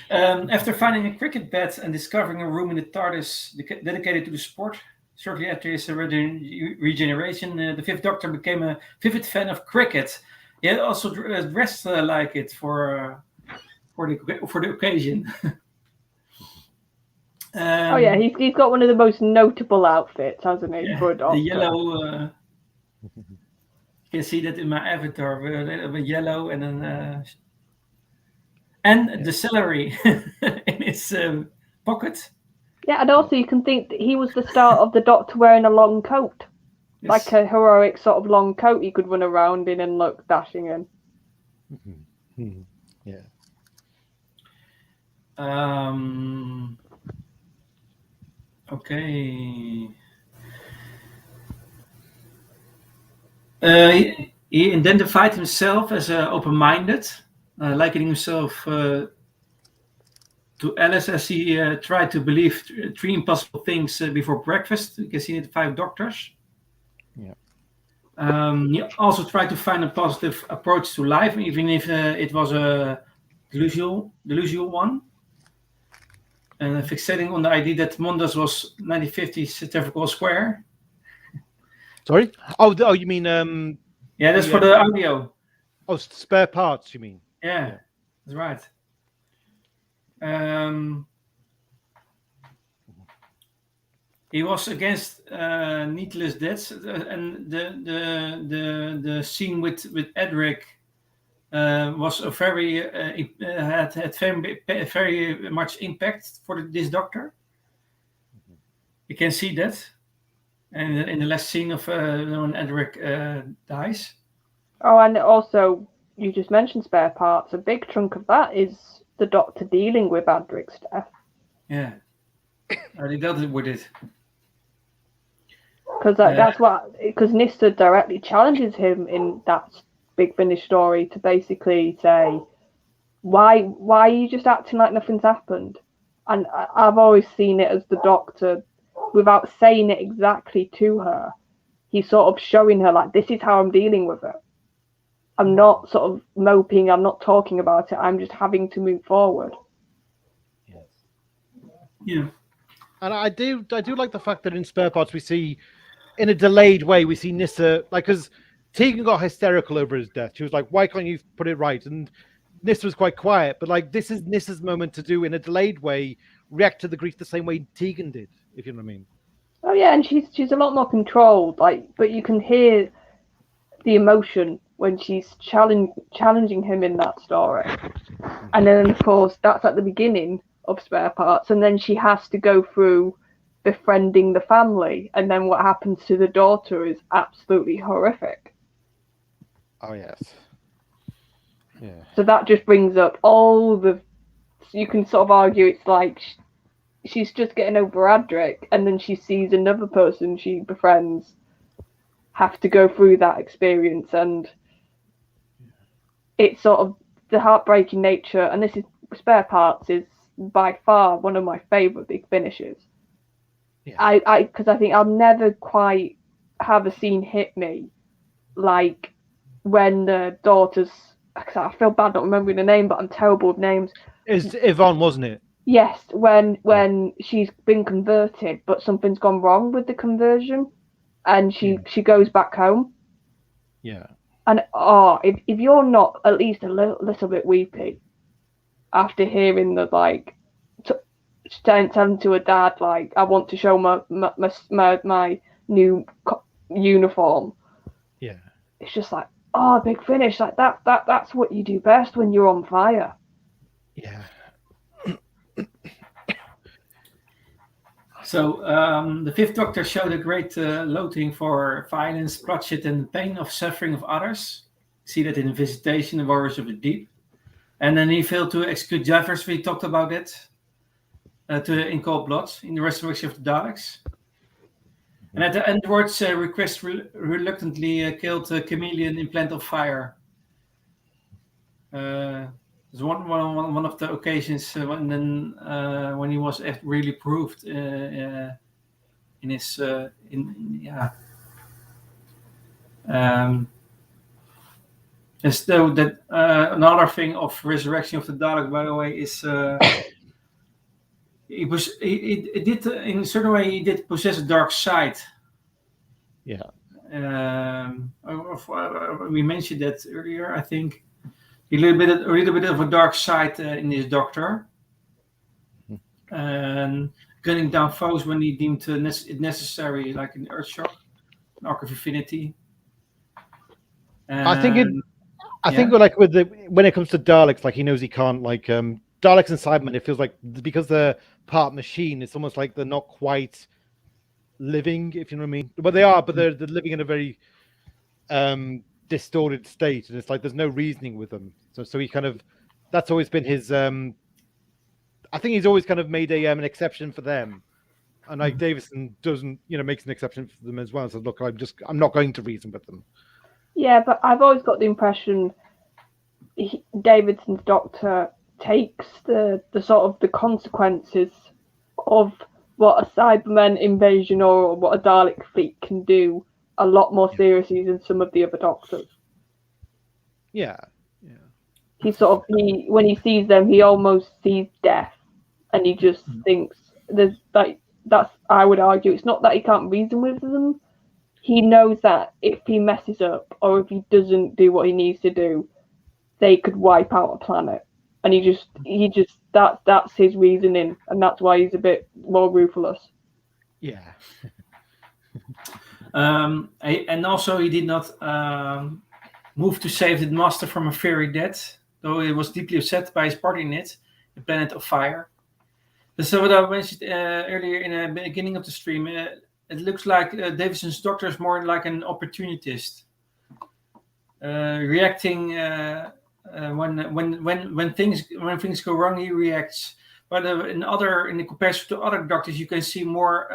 After finding a cricket bat and discovering a room in the TARDIS dedicated to the sport, shortly after his regeneration, the Fifth Doctor became a vivid fan of cricket. He had also dressed like it for the occasion. He's got one of the most notable outfits, hasn't he, for a Doctor? The yellow. You can see that in my avatar, with yellow and then. And the celery in his pocket. Yeah, and also you can think that he was the start of the Doctor wearing a long coat. Yes. Like a heroic sort of long coat he could run around in and look dashing in. Mm-hmm. Yeah. Okay. He identified himself as open-minded. Likening himself to Alice as he tried to believe three impossible things before breakfast. You can see it in the Five Doctors. Yeah. He also tried to find a positive approach to life, even if it was a delusional one. And fixating on the idea that Mondas was 1950 centrifugal square. Sorry? Oh, you mean... yeah, that's for the audio. Oh, spare parts, you mean? Yeah, that's right. He was against needless deaths, and the scene with Edric was a very had very much impact for this Doctor. You can see that, and in the last scene of when Edric dies. Oh, and also, you just mentioned spare parts. A big chunk of that is the Doctor dealing with Adric's death. Yeah, they dealt with it. Because that's what. Because Nista directly challenges him in that Big Finish story to basically say, why are you just acting like nothing's happened? And I've always seen it as the Doctor, without saying it exactly to her, he's sort of showing her, like, this is how I'm dealing with it. I'm not sort of moping, I'm not talking about it, I'm just having to move forward. Yes. Yeah. And I do like the fact that in spare parts we see, in a delayed way, we see Nyssa, like, because Tegan got hysterical over his death. She was like, why can't you put it right? And Nyssa was quite quiet, but like, this is Nyssa's moment to do, in a delayed way, react to the grief the same way Tegan did, if you know what I mean. Oh yeah, and she's a lot more controlled, like, but you can hear the emotion when she's challenging him in that story. And then, of course, that's at the beginning of spare parts, and then she has to go through befriending the family, and then what happens to the daughter is absolutely horrific. Oh yes. Yeah. So that just brings up all the. You can sort of argue it's like she's just getting over Adric, and then she sees another person she befriends have to go through that experience, and it's sort of the heartbreaking nature. And this is spare parts is by far one of my favourite Big Finishes. Yeah. Because I think I'll never quite have a scene hit me like when the daughters. I feel bad not remembering the name, but I'm terrible with names. It's Yvonne, wasn't it? Yes, when she's been converted, but something's gone wrong with the conversion, and she goes back home. Yeah. And if you're not at least a little bit weepy after hearing the like, telling to her dad like, I want to show my new uniform. Yeah. It's just like, oh, Big Finish, like that's what you do best when you're on fire. Yeah. So the Fifth Doctor showed a great loathing for violence, bloodshed, and the pain of suffering of others. See that in Visitation, the Warriors of the Deep. And then he failed to execute Javers. We talked about it in Cold Blood, in the Resurrection of the Daleks. And at the end, Ward's request reluctantly killed Chameleon in Plant of Fire. It's one of the occasions when he was really proved in his As though that another thing of Resurrection of the Dalek, by the way, is it did in a certain way he did possess a dark side. Yeah. We mentioned that earlier. I think a little bit of a dark side in this Doctor, and gunning down foes when he deemed it necessary, like in Earthshock, an Arc of Infinity. I think like when it comes to Daleks, like he knows he can't like Daleks and Cybermen. It feels like because they're part machine, it's almost like they're not quite living, if you know what I mean. But they are, but they're living in a very distorted state, and it's like there's no reasoning with them. So he kind of, that's always been his. I think he's always kind of made an exception for them, and like Davison doesn't, makes an exception for them as well. So look, I'm not going to reason with them. Yeah, but I've always got the impression Davidson's Doctor takes the sort of the consequences of what a Cybermen invasion or what a Dalek fleet can do a lot more seriously than some of the other Doctors. Yeah. He when he sees them, he almost sees death, and he just thinks that's. I would argue it's not that he can't reason with them. He knows that if he messes up or if he doesn't do what he needs to do, they could wipe out a planet, and he just that's his reasoning, and that's why he's a bit more ruthless. Yeah. And also he did not move to save the Master from a fiery death, though he was deeply upset by his part in it, the Planet of Fire. So what I mentioned earlier in the beginning of the stream, it looks like Davidson's doctor is more like an opportunist, reacting when things go wrong. He reacts, but in the comparison to other doctors, you can see more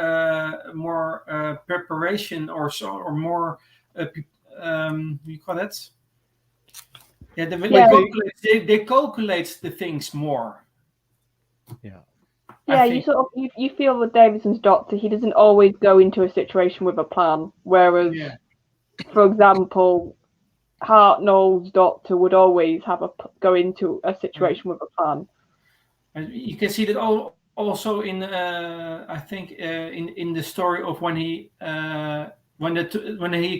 preparation or more. You call that? Yeah, they calculate the things more. Yeah. Yeah, you feel with Davidson's doctor, he doesn't always go into a situation with a plan. Whereas, for example, Hartnell's doctor would always go into a situation with a plan. And you can see that also in I think in the story of when he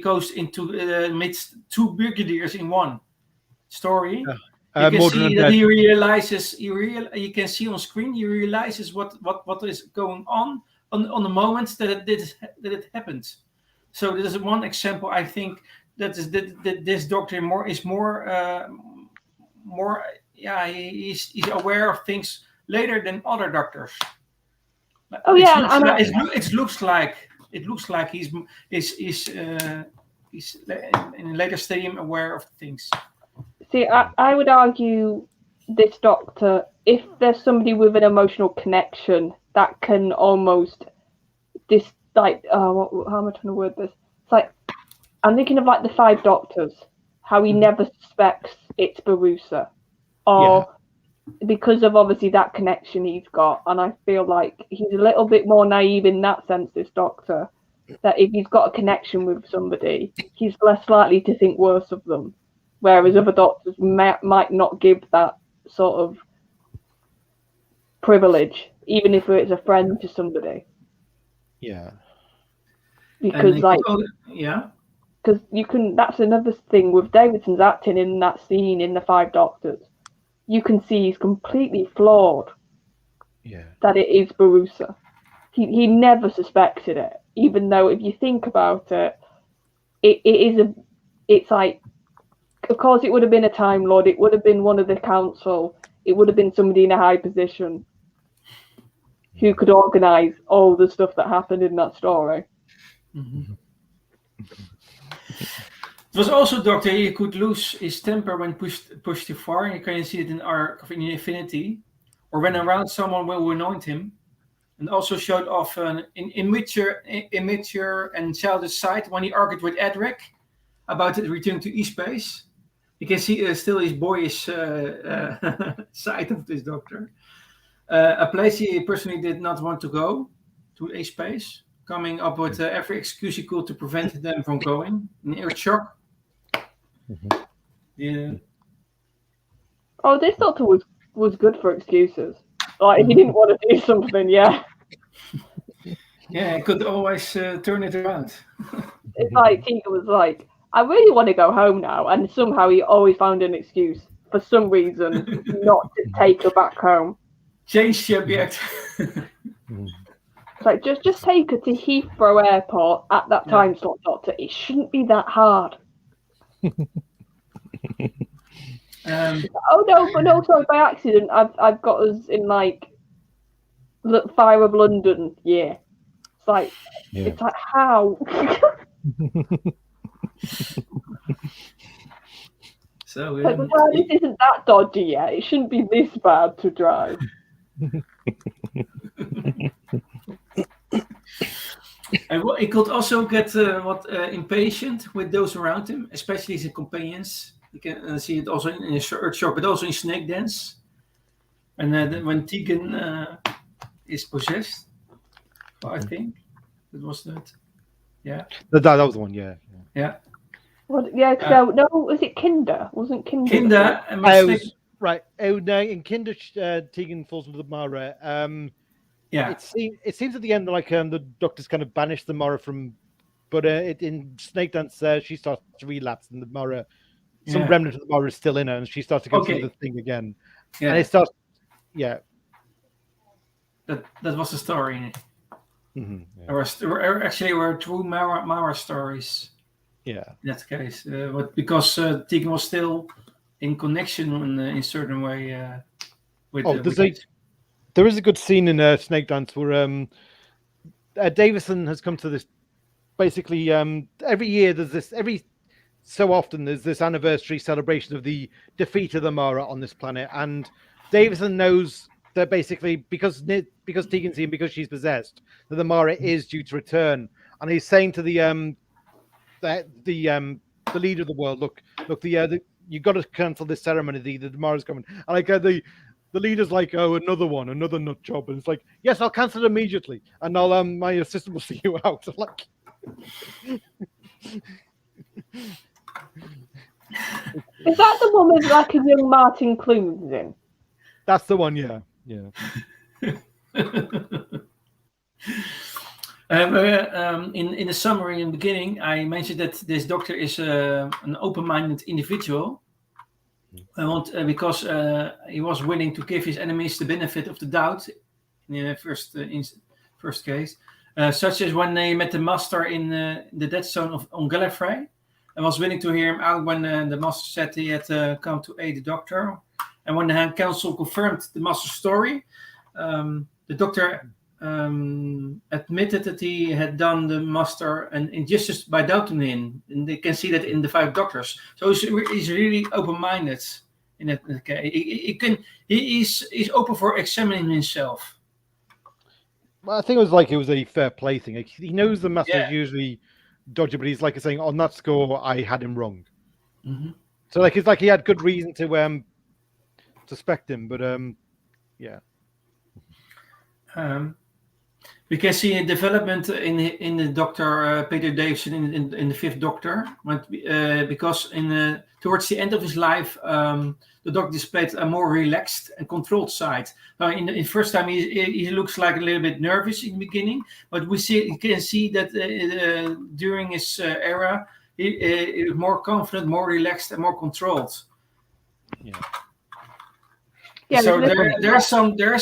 goes into meets two brigadiers in one story. You can see that he realizes. You can see on screen. He realizes what is going on the moment that it happened. So this is one example. I think that this doctor is more. Yeah, he's aware of things later than other doctors. Oh yeah, it looks like he's in a later stadium aware of things. See, I would argue this doctor, if there's somebody with an emotional connection that can almost how am I trying to word this? It's like, I'm thinking of like the Five Doctors, how he never suspects it's Barusa, or because of obviously that connection he's got, and I feel like he's a little bit more naive in that sense, this doctor, that if he's got a connection with somebody, he's less likely to think worse of them. Whereas other doctors might not give that sort of privilege, even if it's a friend to somebody. Yeah. Because because you can. That's another thing with Davidson's acting in that scene in the Five Doctors. You can see he's completely flawed. Yeah. That it is Barusa. He never suspected it, even though if you think about it, it's like. Of course, it would have been a Time Lord. It would have been one of the council. It would have been somebody in a high position who could organise all the stuff that happened in that story. Mm-hmm. It was also Doctor. He could lose his temper when pushed too far. You can see it in Arc of Infinity, or when around someone who annoyed him, and also showed off an immature and childish side when he argued with Edric about returning to E-Space. You can see still his boyish side of this doctor. A place he personally did not want to go, to E-Space, coming up with every excuse he could to prevent them from going. In Earth Shock. Mm-hmm. Yeah. Oh, this doctor was good for excuses. Like, if he didn't want to do something, yeah. Yeah, he could always turn it around. It's like Tika was like, I really want to go home now, and somehow he always found an excuse for some reason not to take her back home. Change subject. It's like just take her to Heathrow Airport at that time slot, Doctor. It shouldn't be that hard. Oh no, but no, sorry, by accident, I've got us in like Fire of London. Yeah, it's like how. So this isn't that dodgy yet. It shouldn't be this bad to drive. And he could also get impatient with those around him, especially his companions. You can see it also in Earth Shock, but also in Snake Dance. And when Tegan is possessed, I think that was that. Yeah, that was the one. Yeah. Well, yeah. So no, was it Kinder? Wasn't Kinder? Kinder. Right. Oh no! In Kinder, Tegan falls into the Mara. It seems at the end like the doctors kind of banish the Mara from, but in Snake Dance she starts to relapse, and the Mara, some remnant of the Mara is still in her, and she starts to go through the thing again. Yeah. And it starts. Yeah. That was the story. Mm-hmm, There were two Mara stories. Yeah. In that case, but because Tegan was still in connection in a certain way with. There is a good scene in Snake Dance where Davison has come to this. Basically, every year every so often there's this anniversary celebration of the defeat of the Mara on this planet, and Davison knows that basically because Tegan's and because she's possessed, that the Mara is due to return, and he's saying to the leader of the world, look, you got to cancel this ceremony. The Mara's coming, and like the leader's like, oh, another nut job, and it's like, yes, I'll cancel it immediately, and I'll my assistant will see you out. Like. Is that the one with like a young Martin Clunes in? That's the one, yeah. In the summary in the beginning, I mentioned that this doctor is an open-minded individual. Because he was willing to give his enemies the benefit of the doubt in the first case. Such as when they met the master in the dead zone on Gallifrey, and was willing to hear him out when the master said he had come to aid the doctor. And when the Hand Council confirmed the master's story, the doctor admitted that he had done the master an injustice by doubting him. And they can see that in the 5 Doctors. So he's really open-minded in that case. He's open for examining himself. Well, I think it was a fair play thing. He knows the master's usually dodgy, but he's like saying, on that score, I had him wrong. Mm-hmm. So it's like he had good reason to suspect him, but yeah. We can see a development in the Doctor Peter Davison in the 5th Doctor, because towards the end of his life, the Doctor displayed a more relaxed and controlled side. In the first time, he looks like a little bit nervous in the beginning, but you can see that during his era, he was more confident, more relaxed, and more controlled. Yeah. Yeah, so there's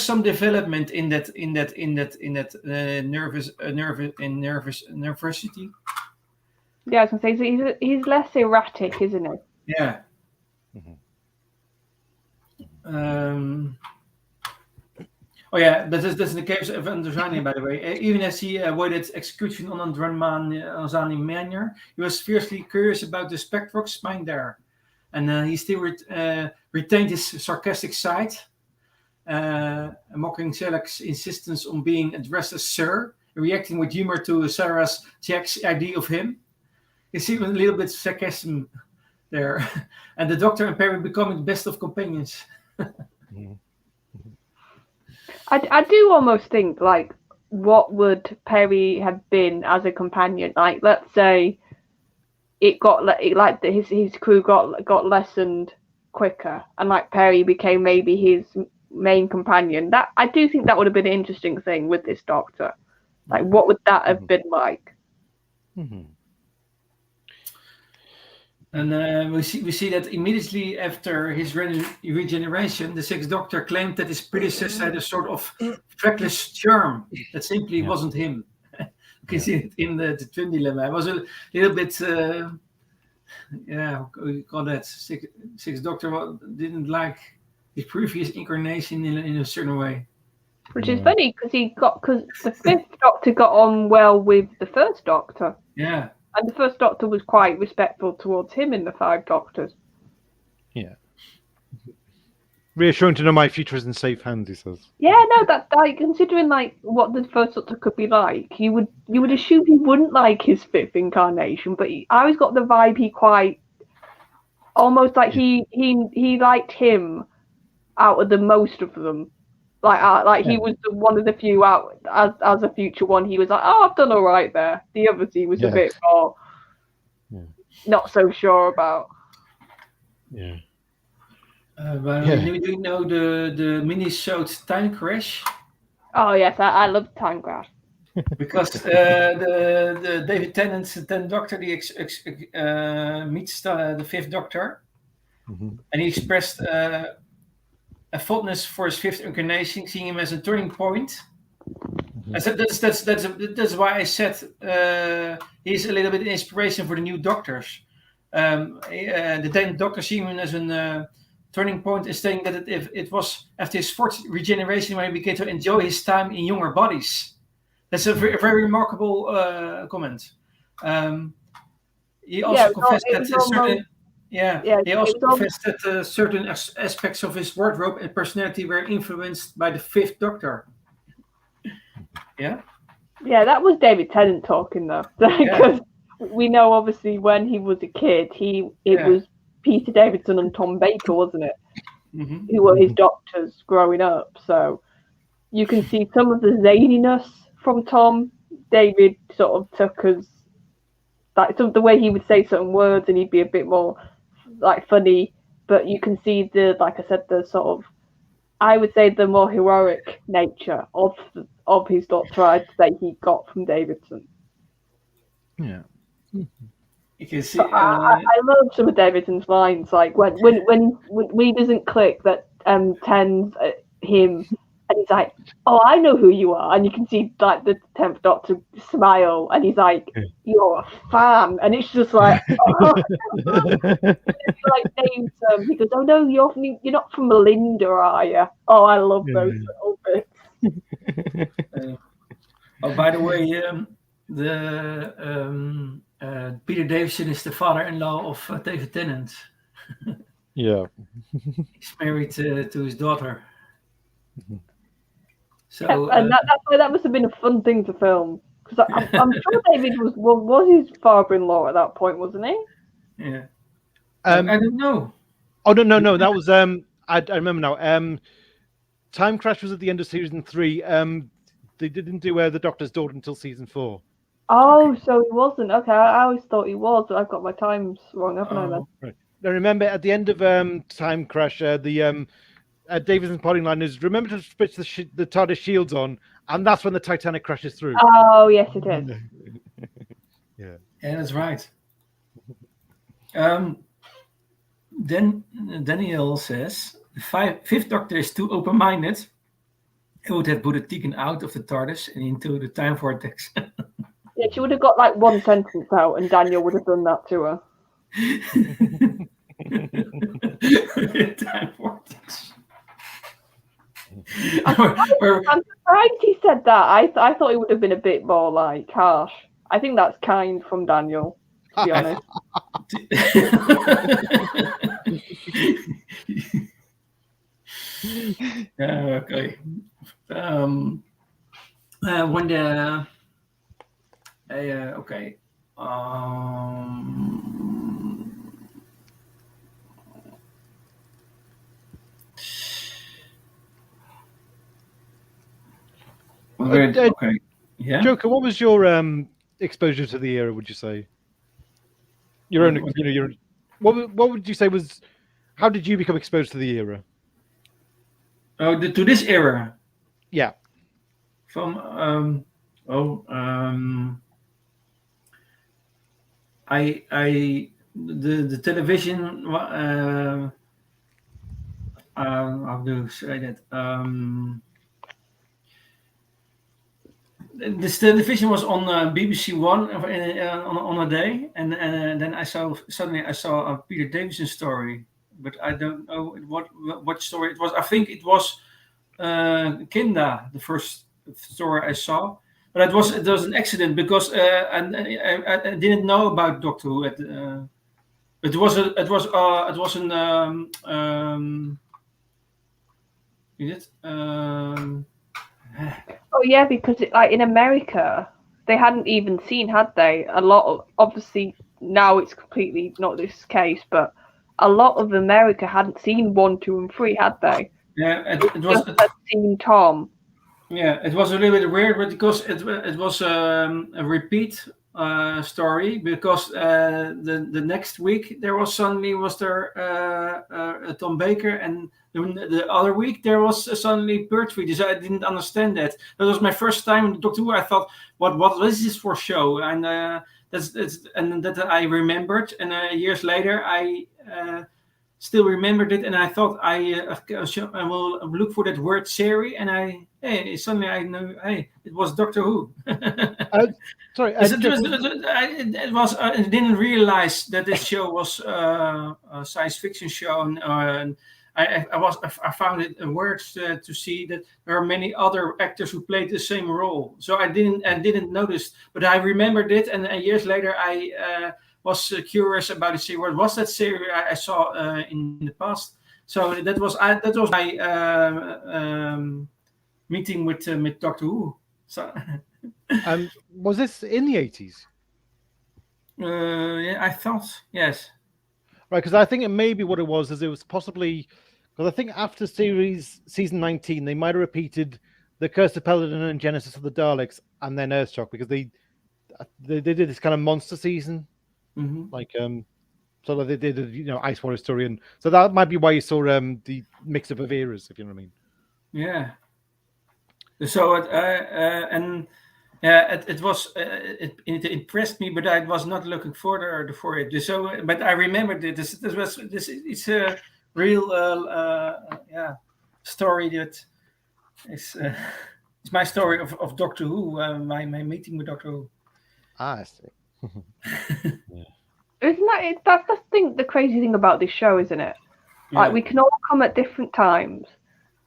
some development in that nervosity. Yeah, I was gonna say he's less erratic, isn't he? Yeah. That's the case of Androzani, by the way. Even as he avoided execution on Androzani Manor, he was fiercely curious about the Spectrox mine there. And he still retained his sarcastic side, mocking Selleck's insistence on being addressed as Sir, reacting with humor to Sarah's Jack's idea of him. You see a little bit of sarcasm there. And the Doctor and Perry becoming the best of companions. I do almost think, like, what would Perry have been as a companion? Like, let's say his crew got lessened quicker, and like Perry became maybe his main companion. That I do think that would have been an interesting thing with this Doctor. Like, what would that have been like? Mm-hmm. And we see that immediately after his regeneration, the 6th Doctor claimed that his predecessor had a sort of feckless charm that simply wasn't him. You can see it in the twin dilemma. It was a little bit, how you call that? 6th Doctor didn't like his previous incarnation in a certain way. Which is funny because the 5th Doctor got on well with the 1st Doctor. Yeah. And the 1st Doctor was quite respectful towards him in the 5 Doctors. Yeah. Reassuring to know my future is in safe hands, he says. Yeah, no, that like considering like what the 1st Doctor could be like, you would assume he wouldn't like his 5th incarnation, but I always got the vibe he quite almost like he liked him out of the most of them. He was one of the few out as a future one. He was like, oh, I've done all right there. The others he was a bit more not so sure about. Yeah. Do you know the mini-sode Time Crash? Oh yes, I love Time Crash. Because the David Tennant's 10th Doctor meets the 5th Doctor, and he expressed a fondness for his 5th incarnation, seeing him as a turning point. I said that's why I said he's a little bit inspiration for the new Doctors. The 10th Doctor seeing him as a turning point is saying that it was after his fourth regeneration when he began to enjoy his time in younger bodies. That's a very remarkable comment. He also confessed that certain. He also confessed that certain aspects of his wardrobe and personality were influenced by the Fifth Doctor. Yeah. Yeah, that was David Tennant talking though, because we know obviously when he was a kid, it was Peter Davison and Tom Baker, wasn't it? Mm-hmm. Who were his doctors growing up. So you can see some of the zaniness from Tom. David sort of took as like some of the way he would say certain words, and he'd be a bit more like funny. But you can see like I said, the sort of, I would say, the more heroic nature of his doctor, I'd say he got from Davidson. Yeah. You can see. I love some of Davidson's lines, like when he doesn't click that Ten's him, and he's like, "Oh, I know who you are," and you can see like the 10th Doctor smile, and he's like, "You're a fan," and it's just like, oh. Like names he goes, "Oh no, you're not from Melinda, are you?" Oh, I love those little bits. By the way, Peter Davison is the father-in-law of David Tennant. Yeah. He's married to his daughter. So, and that's why that must have been a fun thing to film, because I'm sure David was his father-in-law at that point, wasn't he? Yeah. I don't know. Oh no, that was I remember now. Time Crash was at the end of season 3. They didn't do the Doctor's Daughter until season 4. Oh, so he wasn't. Okay, I always thought he was, but I've got my times wrong, haven't I? Then. Right. Now remember, at the end of Time Crash, the Davidson's parting line is, "Remember to switch the TARDIS shields on," and that's when the Titanic crashes through. Oh yes, it is. Yeah, that's right. Then Daniel says the Fifth Doctor is too open-minded. He would have put Tegan out of the TARDIS and into the time vortex. Yeah, she would have got like one sentence out, and Daniel would have done that to her. Time vortex. I'm surprised he said that. I thought it would have been a bit more like harsh. I think that's kind from Daniel, to be honest. Okay. When the okay. Okay. Yeah. Joker, what was your exposure to the era? Would you say your own? What would you say was? How did you become exposed to the era? Oh, to this era. Yeah. From the television. How do you say that? This television was on BBC One on a day, and then I saw a Peter Davison story, but I don't know what story it was. I think it was Kinda, the first story I saw, but it was an accident because I didn't know about Doctor Who. It was an Oh yeah, because like in America, they hadn't even seen, had they? A lot of, obviously now it's completely not this case, but a lot of America hadn't seen 1, 2, and 3, had they? Yeah, it was. Had seen Tom. Yeah, it was a little bit weird, but because it was a repeat story, because the next week there was suddenly Tom Baker, and the other week there was suddenly Pertwee. So I didn't understand that. That was my first time in Doctor Who. I thought, what is this for show? And that I remembered. And years later, I still remembered it, and I thought I will look for that word series, and suddenly I know, it was Doctor Who. Sorry, I didn't realize that this show was a science fiction show, and I found it weird to see that there are many other actors who played the same role. So I didn't notice, but I remembered it, and years later I was curious about it. See, what was that series I saw in the past? So that was my meeting with Doctor Who. So Was this in the 80s? yeah, I thought yes. Right, because I think it maybe what it was is it was possibly because I think after season 19 they might have repeated the Curse of Peladon and Genesis of the Daleks and then Earthshock because they did this kind of monster season, like so they did Ice Water Story, and so that might be why you saw the mix up of eras, if you know what I mean. Yeah. So and yeah, it was it impressed me, but I was not looking further for it. So, but I remembered this. It's a real story that is it's my story of Doctor Who. My meeting with Doctor Who. I see. Isn't that it? That's the crazy thing about this show, isn't it? Yeah. Like we can all come at different times.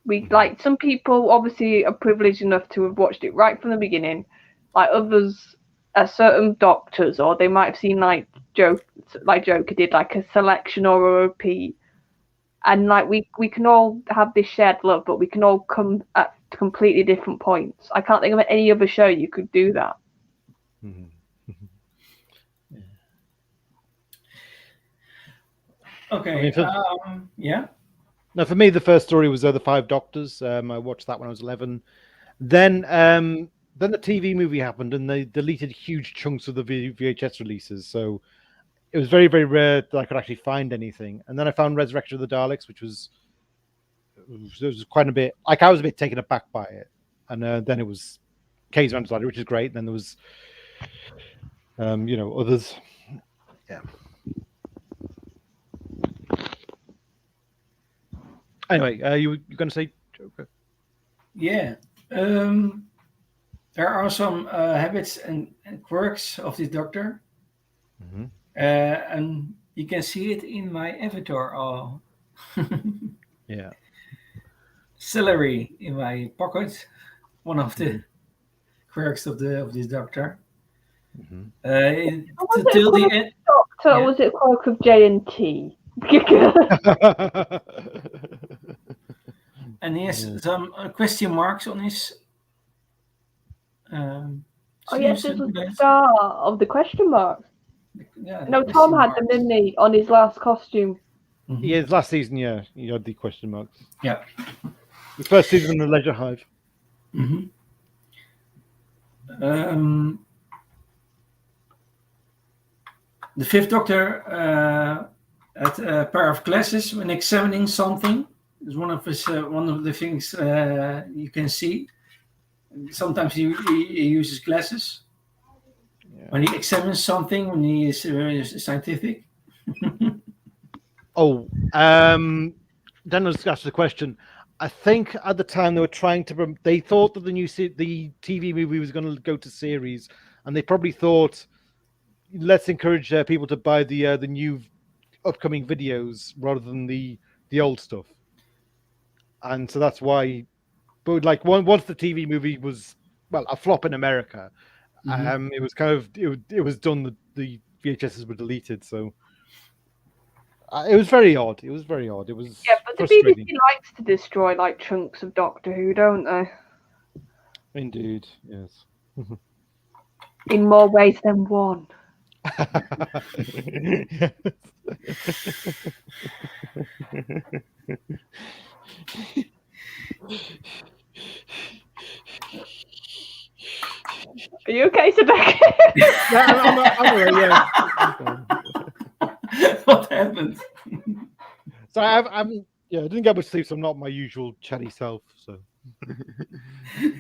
We like some people obviously are privileged enough to have watched it right from the beginning. Like others are certain doctors, or they might have seen like Joker did, like a selection or a repeat. And like we can all have this shared love, but we can all come at completely different points. I can't think of any other show you could do that. Okay. Yeah. Now, for me, the first story was The Five Doctors. I watched that when I was 11. Then the TV movie happened, and they deleted huge chunks of the VHS releases. So it was very, very rare that I could actually find anything. And then I found Resurrection of the Daleks, which was quite a bit. Like I was a bit taken aback by it. And then it was K's Antidote, which is great. And then there was, others. Yeah. Anyway, you going to say Joker? Yeah. There are some habits and quirks of this doctor. And you can see it in my avatar. Yeah. Celery in my pocket. One of the quirks of this doctor. Till the end. Doctor, was it a quirk of J&T? And he has some question marks on his. Yes, this was the star of the question marks. Yeah, no, Tom had them, didn't he, on his last costume? Yeah, his last season, yeah, he had the question marks. Yeah. The first season in the Leisure Hive. The Fifth Doctor had a pair of glasses when examining something. It's one of the things you can see. Sometimes he uses glasses when he examines something, when he is scientific. Then let's ask the question. I think at the time they were they thought that the TV movie was going to go to series, and they probably thought, let's encourage people to buy the new upcoming videos rather than the old stuff. And so that's why, but like once the TV movie was a flop in America, it was kind of it was done. The VHSs were deleted, so it was very odd. It was very odd. It was but the BBC likes to destroy like chunks of Doctor Who, don't they? Indeed, yes. In more ways than one. Are you okay, Sebek? I'm yeah. What happened? So I didn't get much sleep, so I'm not my usual chatty self. So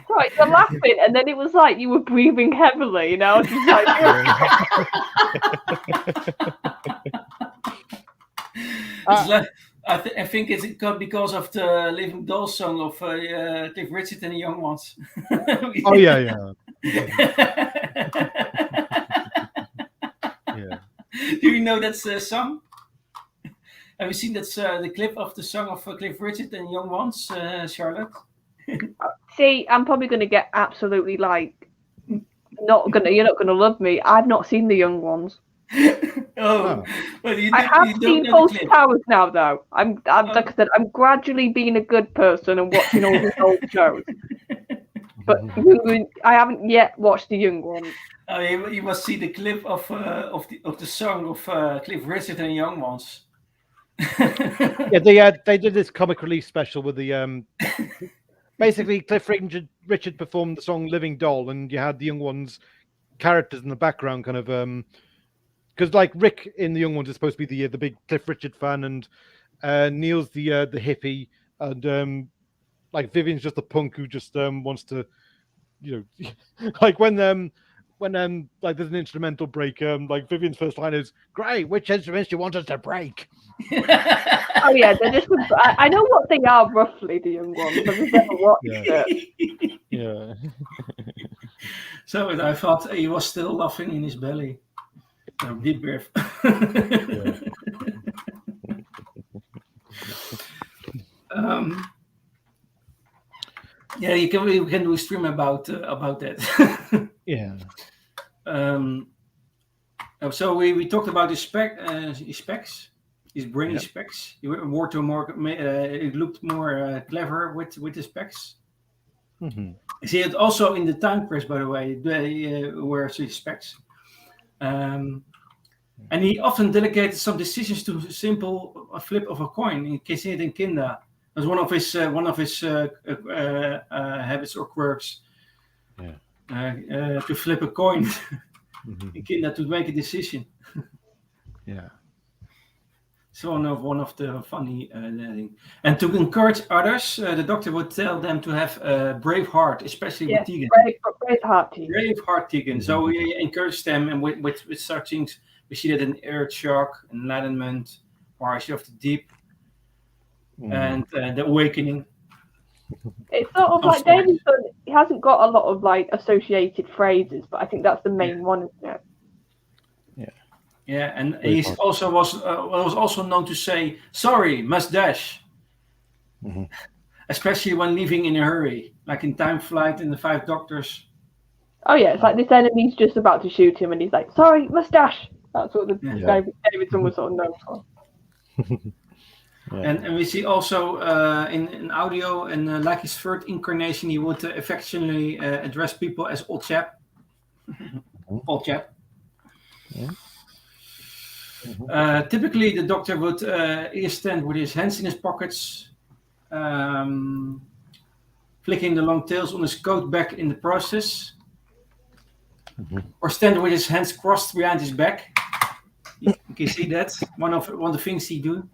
right, you're laughing, and then it was like you were breathing heavily, you know. Just like, I think it's because of the Living Dolls song of Cliff Richard and the Young Ones. Oh yeah. Do you know that song? Have you seen the clip of the song of Cliff Richard and Young Ones, Charlotte? See, I'm probably going to get absolutely like you're not gonna love me. I've not seen the young ones. Well, I have seen Fawlty Towers now, though. Like I said, I'm gradually being a good person and watching all these old shows. But I haven't yet watched the young ones. Oh, you must see the clip of the song of Cliff Richard and Young Ones. Yeah, they did this comic relief special with the basically Cliff Richard performed the song "Living Doll," and you had the Young Ones characters in the background, kind of because like Rick in the Young Ones is supposed to be the big Cliff Richard fan, and Neil's the hippie, and like Vivian's just a punk who just wants to, like when like there's an instrumental break, like Vivian's first line is, "Great, which instruments do you want us to break?" Oh yeah, they're just. I know what they are roughly, the young ones, but I've never watched it. Yeah. So I thought he was still laughing in his belly. Deep breath. We can do a stream about that. Yeah. So we talked about his specs, his brainy specs. He wore to more. It looked more clever with the specs. Mm-hmm. I see it also in the time press, by the way. They wears his specs, and he often delegated some decisions to a flip of a coin. You can see it in Kinda. That's one of his habits or quirks. To flip a coin in Kinda to make a decision. Yeah. So one of the funny things. And to encourage others, the doctor would tell them to have a brave heart, especially with Tegan. Brave heart, Tegan. Brave heart, Tegan. So we encourage them, and with such things, we see that in Earthshock, Enlightenment, March of the Deep, and the Awakening. It's sort of like Davidson. He hasn't got a lot of like associated phrases, but I think that's the main one, isn't it? Yeah, and he also was also known to say, "Sorry, must dash," especially when leaving in a hurry, like in Time Flight and the Five Doctors. Oh yeah, it's like this enemy's just about to shoot him, and he's like, "Sorry, must dash." That's what Davidson was sort of known for. And we see also in audio and like his third incarnation, he would affectionately address people as old chap. Old chap. Yeah. Typically, the doctor would either stand with his hands in his pockets, flicking the long tails on his coat back in the process, or stand with his hands crossed behind his back. You can see that one of the things he do.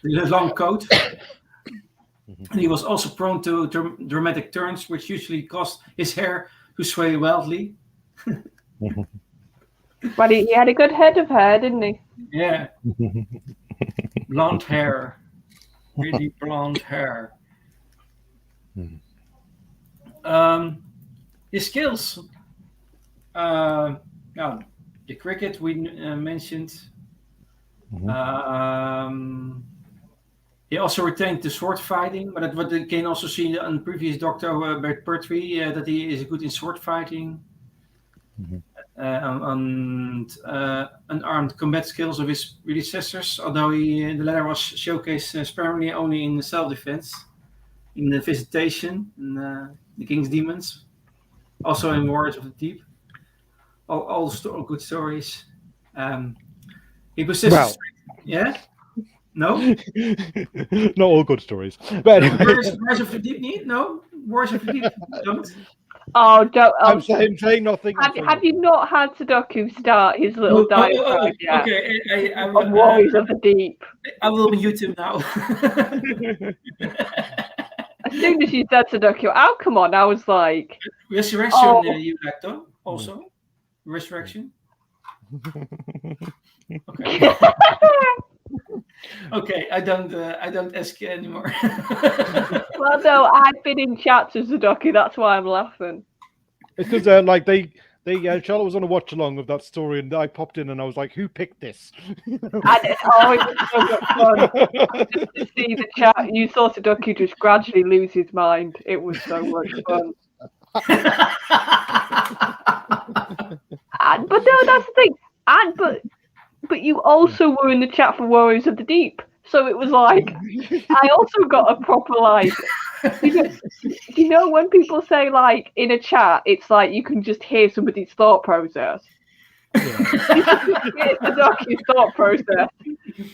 The long coat. And he was also prone to dramatic turns, which usually caused his hair to sway wildly. But he had a good head of hair, didn't he? Yeah. Blonde hair. Really blonde hair. His skills. The cricket we mentioned. He also retained the sword fighting, but what you can also see on the previous Doctor, Bert Pertwee, that he is good in sword fighting. And unarmed combat skills of his predecessors, although the latter was showcased sparingly only in self-defense, in the Visitation, and the King's Demons, also in Warriors of the Deep. All good stories. He possesses... Yeah? No? Not all good stories. But anyway. Warriors of the Deep need? No? Warriors of the Deep don't? Oh, don't! I'm saying nothing. Have you not had Sudoku start his little diatribe yet? Okay, I will. Warriors of the Deep. I will mute him now. As soon as you said Sudoku, oh come on! I was like, Resurrection. You like though? Also, Resurrection. Okay. Okay, I don't ask you anymore. Well, no, I've been in chats of Sudoku. That's why I'm laughing. It's because like they Charlotte was on a watch along of that story, and I popped in and I was like, "Who picked this?" It was so much fun just to see the chat. You saw Sudoku just gradually lose his mind. It was so much fun. But no, that's the thing. But you also were in the chat for Warriors of the Deep, so it was like I also got a proper like. You know when people say like in a chat, it's like you can just hear somebody's thought process. The docu's thought process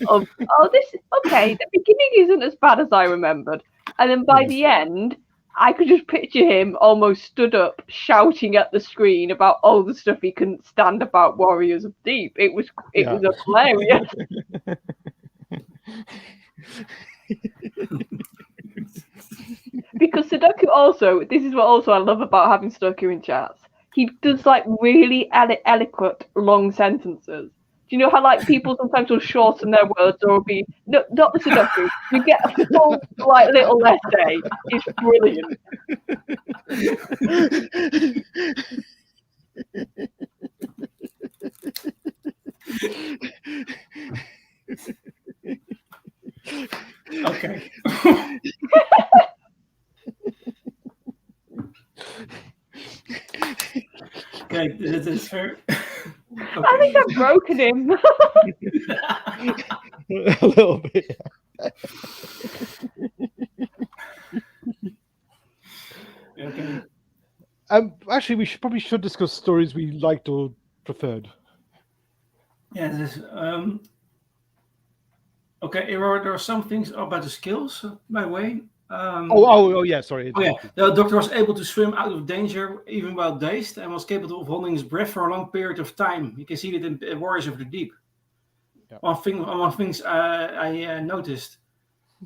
of the beginning isn't as bad as I remembered, and then by the end I could just picture him almost stood up shouting at the screen about all the stuff he couldn't stand about Warriors of Deep. It was hilarious. Because Sudoku also, this is what also I love about having Sudoku in chats. He does like really eloquent long sentences. Do you know how like people sometimes will shorten their words or be no, not the Sudoku. You get a full like little essay. It's brilliant. Okay. Okay, this is fair. Okay. I think I've broken him. A little bit. Okay. Actually, we probably should discuss stories we liked or preferred. Yeah. Okay. There are some things about the skills, by the way. Oh, yeah. Sorry. Oh, yeah. The doctor was able to swim out of danger even while dazed and was capable of holding his breath for a long period of time. You can see it in Warriors of the Deep. Yeah. One thing I noticed.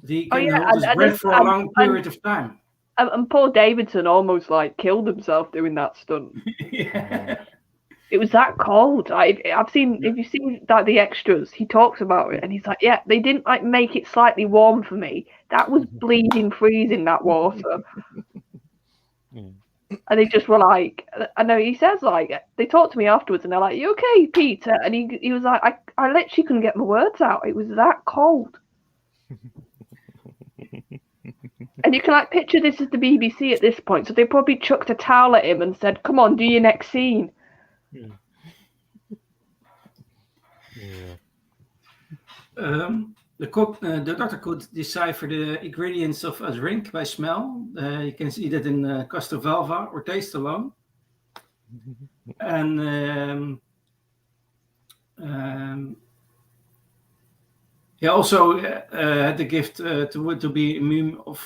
He can hold his breath for a long period of time. And Paul Davidson almost like killed himself doing that stunt. Yeah. It was that cold. I've seen, if you see like the extras, he talks about it and he's like, yeah, they didn't like make it slightly warm for me. That was bleeding freezing, that water. And they just were like, I know he says like, they talked to me afterwards and they're like, you okay, Peter? And he was like, I literally couldn't get my words out. It was that cold. And you can like picture this as the BBC at this point. So they probably chucked a towel at him and said, come on, do your next scene. The doctor could decipher the ingredients of a drink by smell. You can see that in Castrovalva or taste alone. And he also had the gift to be immune of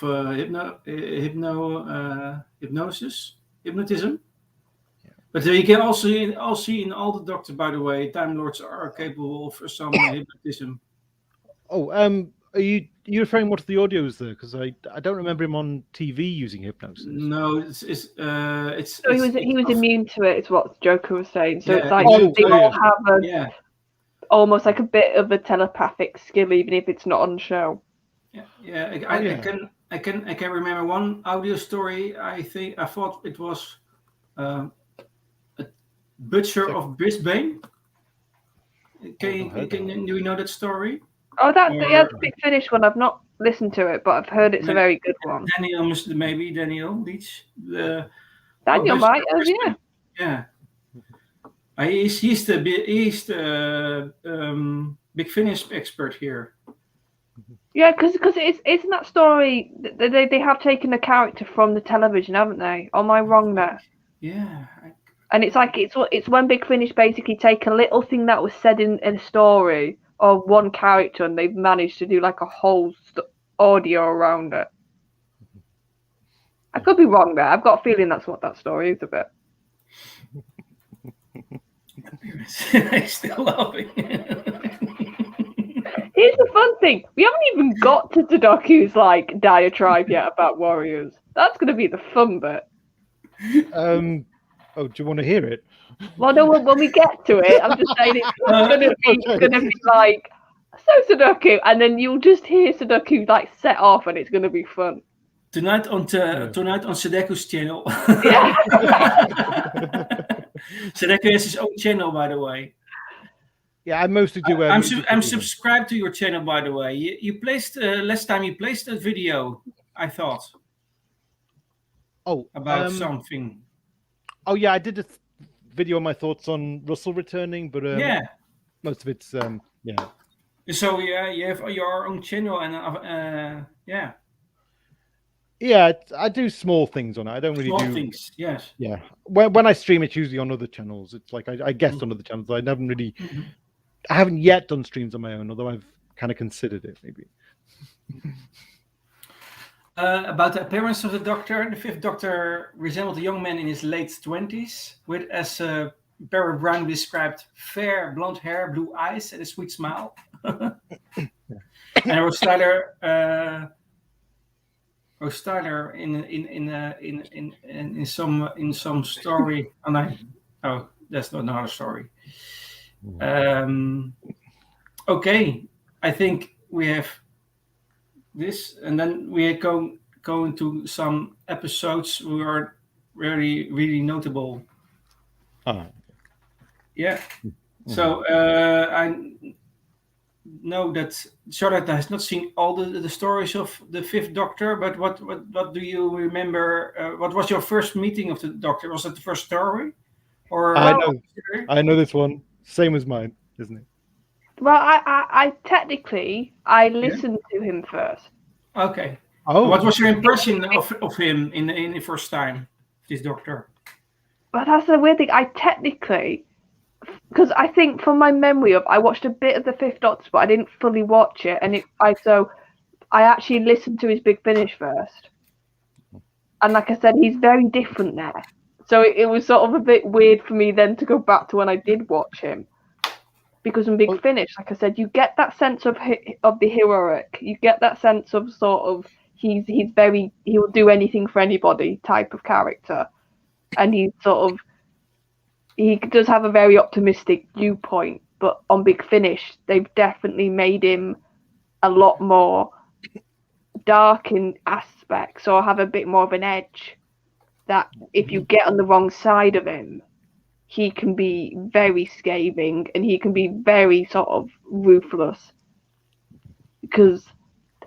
hypnotism. But you can also see in all the Doctor, by the way, Time Lords are capable of some hypnotism. Oh, are you referring more to the audios there? Because I don't remember him on TV using hypnosis. No, it's so he was immune to it. Is what Joker was saying. So it's like they all have almost like a bit of a telepathic skill, even if it's not on show. I can remember one audio story. I thought it was a Butcher of Brisbane. Do you know that story? Oh, that's the Big Finish one. I've not listened to it, but I've heard it's a very good one. Daniel Leach. Daniel might have, yeah. Yeah. He's the Big Finish expert here. Yeah, because isn't that story they have taken the character from the television, haven't they? Am I wrong there? Yeah. And it's like it's when Big Finish basically take a little thing that was said in a story of one character and they've managed to do like a whole audio around it. I could be wrong there. I've got a feeling that's what that story is a bit. I'm still laughing. Here's the fun thing. We haven't even got to Sudoku's like diatribe yet about Warriors. That's going to be the fun bit. Oh, do you want to hear it? Well, no, when we get to it, I'm just saying it's going to be like, so Sudoku, and then you'll just hear Sudoku like set off and it's going to be fun. Tonight on Sudoku's channel. Sedeko has his own channel, by the way. Yeah, I mostly do. I'm subscribed to your channel, by the way. You placed last time you placed a video, I thought. About something. Oh yeah, I did a video on my thoughts on Russell returning, but most of it's yeah. So yeah, you have your own channel, and yeah. Yeah, I do small things on it. I don't really small do things. Yes. Yeah, when I stream, it's usually on other channels. It's like I guest on other channels. I haven't really, I haven't yet done streams on my own, although I've kind of considered it maybe. About the appearance of the Doctor, the Fifth Doctor resembled a young man in his late 20s, with, as Barry Brown described, fair blonde hair, blue eyes, and a sweet smile. And Rostader in some story, and that's not another story. Okay, I think we have this, and then we are going to some episodes who are really, really notable. Yeah. So I know that Charlotte has not seen all the stories of the Fifth Doctor, but what do you remember? What was your first meeting of the Doctor? Was it the first story? Or I know this one. Same as mine, isn't it? Well, I technically listened to him first. Okay. Oh. What was your impression of him in the first time, this Doctor? But that's the weird thing. I technically, because I think from my memory I watched a bit of the Fifth Doctor, but I didn't fully watch it, and I actually listened to his Big Finish first. And like I said, he's very different there. So it was sort of a bit weird for me then to go back to when I did watch him. Because in Big Finish, like I said, you get that sense of the heroic. You get that sense of sort of he'll do anything for anybody type of character, and he does have a very optimistic viewpoint. But on Big Finish, they've definitely made him a lot more dark in aspects, or have a bit more of an edge. That if you get on the wrong side of him, he can be very scathing, and he can be very sort of ruthless. Because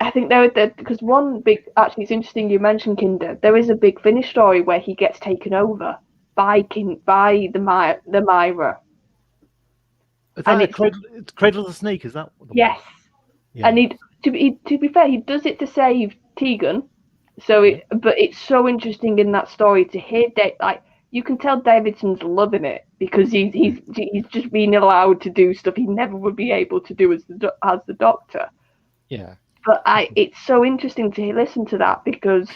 I think because one big, actually it's interesting you mentioned Kinder, there is a Big Finish story where he gets taken over by the Myra. Is that it's Cradle of the Snake, is that? Yes. Yeah. And to be fair, he does it to save Tegan. But it's so interesting in that story to hear you can tell Davidson's loving it, because he's just being allowed to do stuff he never would be able to do as the Doctor. Yeah. But it's so interesting to listen to that, because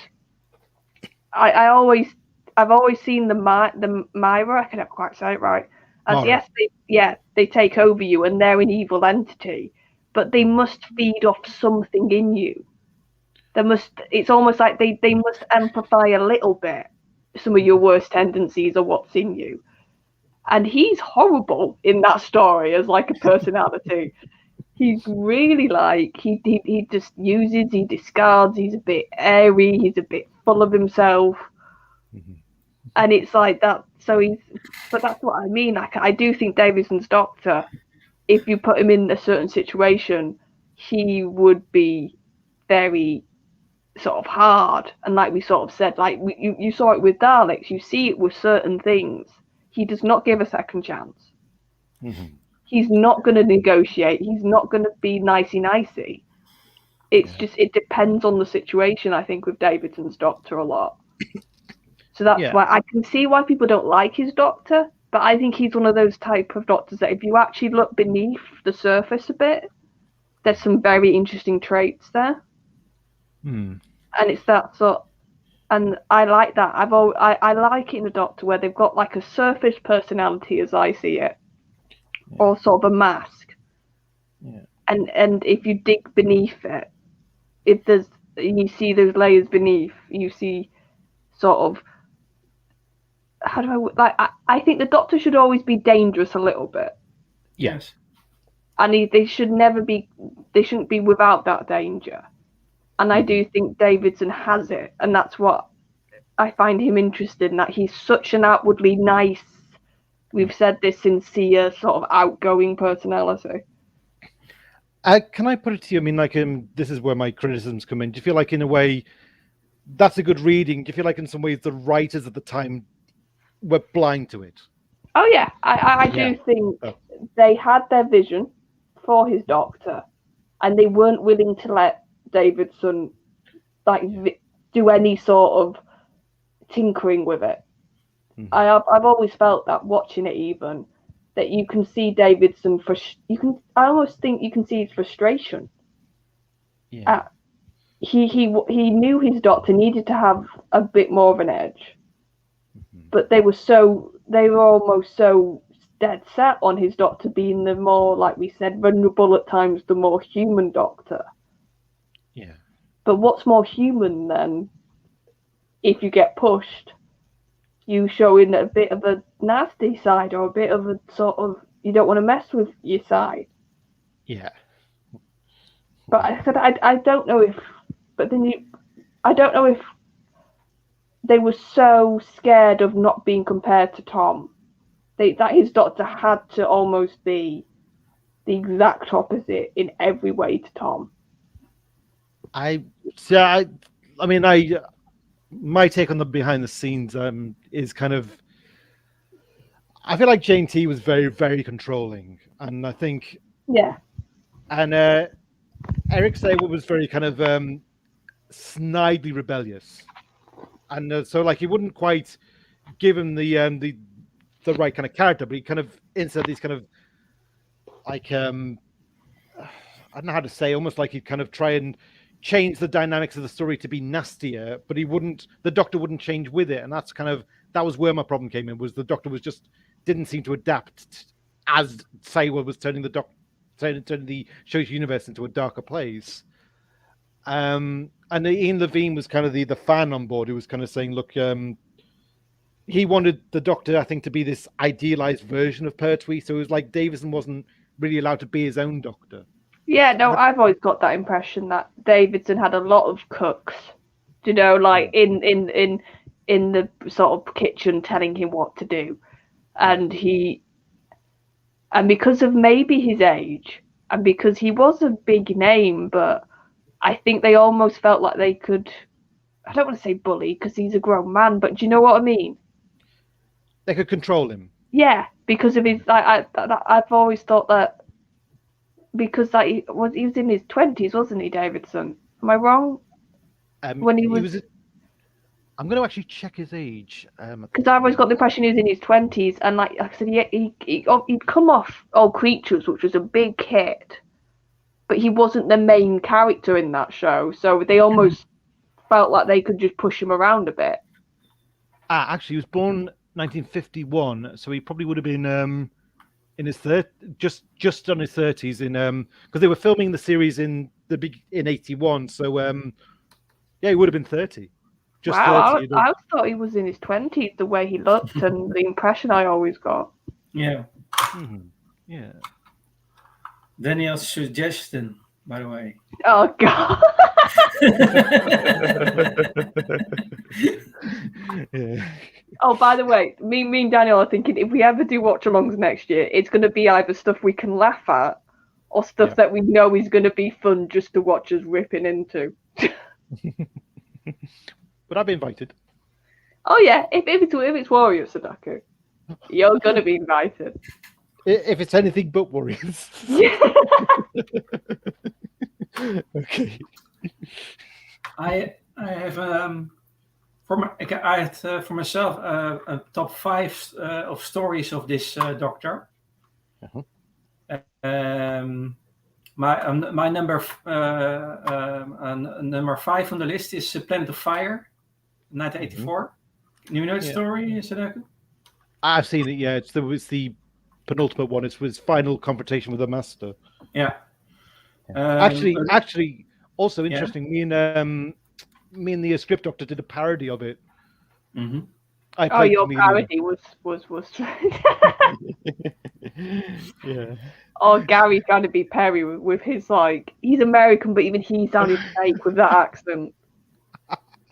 I've always seen the Myra, I can never quite say it right, as yes, they take over you and they're an evil entity, but they must feed off something in you. It's almost like they must amplify a little bit some of your worst tendencies or what's in you. And he's horrible in that story as like a personality. He's really he just uses, he discards, he's a bit airy, he's a bit full of himself. And it's like that. But that's what I mean. I do think Davidson's Doctor, if you put him in a certain situation, he would be very sort of hard, and like we sort of said, like you saw it with Daleks, you see it with certain things. He does not give a second chance. He's not going to negotiate, he's not going to be nicey. It's just, it depends on the situation, I think, with Davidson's Doctor a lot. So that's why I can see why people don't like his Doctor, but I think he's one of those type of Doctors that if you actually look beneath the surface a bit, there's some very interesting traits there. And it's that sort, and I like that. I like it in the Doctor where they've got like a surface personality, as I see it, or sort of a mask. And if you dig beneath it, you see those layers beneath, you see sort of, I think the Doctor should always be dangerous a little bit. Yes. And they shouldn't be without that danger. And I do think Davidson has it, and that's what I find him interested in, that he's such an outwardly nice we've said this sincere, sort of outgoing personality. Can I put it to you? I mean, like, this is where my criticisms come in. Do you feel like, in a way, that's a good reading? Do you feel like, in some ways, the writers at the time were blind to it? Oh yeah, I do think they had their vision for his Doctor, and they weren't willing to let Davidson do any sort of tinkering with it. Mm-hmm. I've always felt that watching it, even that you can see Davidson I almost think you can see his frustration. Yeah. He knew his Doctor needed to have a bit more of an edge, but they were almost so dead set on his Doctor being the more, like we said, vulnerable at times, the more human Doctor. Yeah. But what's more human than, if you get pushed, you showing a bit of a nasty side, or a bit of a sort of, you don't want to mess with your side. Yeah. But I said I don't know if, I don't know if they were so scared of not being compared to Tom, that his Doctor had to almost be the exact opposite in every way to Tom. My take on the behind the scenes is kind of, I feel like Jane T was very, very controlling, and I think and Eric Sawyer was very kind of snidely rebellious, and so like he wouldn't quite give him the right kind of character, but he kind of instead these kind of like I don't know how to say, almost like he'd kind of try and change the dynamics of the story to be nastier, but the Doctor wouldn't change with it, and that was where my problem came in, was the Doctor didn't seem to adapt as Sawyer was turning the show's universe into a darker place. And Ian Levine was kind of the fan on board, who was kind of saying, look, he wanted the Doctor, I think, to be this idealized version of Pertwee, so it was like Davison wasn't really allowed to be his own Doctor. Yeah, no, I've always got that impression that Davidson had a lot of cooks, like in the sort of kitchen telling him what to do, and because of maybe his age, and because he was a big name, but I think they almost felt like they could, I don't want to say bully because he's a grown man, but do you know what I mean? They could control him. Yeah, because of his, I've always thought that, because he was in his 20s, wasn't he, Davidson? Am I wrong? When he was I'm going to actually check his age. Because I've always got the impression he was in his 20s, and like I said, he'd come off All Creatures, which was a big hit, but he wasn't the main character in that show, so they almost felt like they could just push him around a bit. Actually, he was born 1951, so he probably would have been in his just on his 30s, because they were filming the series in 81, so yeah, he would have been 30. Just wow, 30. I thought he was in his 20s, the way he looked and the impression I always got. Yeah. Mm-hmm. Yeah. Daniel's suggestion, by the way. Oh God. Yeah. Oh, by the way, me and Daniel are thinking, if we ever do watch-alongs next year, it's going to be either stuff we can laugh at or stuff that we know is going to be fun just to watch us ripping into. But I'll be invited. Oh yeah, if it's Warriors, Sadaku, you're going to be invited. If it's anything but Warriors. Okay. I have I had for myself a top 5 of stories of this Doctor. Uh-huh. My number 5 on the list is Planet of Fire, 1984. Mm-hmm. You know the story, Sadako? I've seen it. Yeah, it's the penultimate one. It's his final confrontation with the Master. Yeah. Actually, also interesting. Yeah. Me and the script doctor did a parody of it. Mm-hmm. Your parody was. Yeah. Oh, Gary trying to be Perry with his he's American, but even he sounded fake with that accent.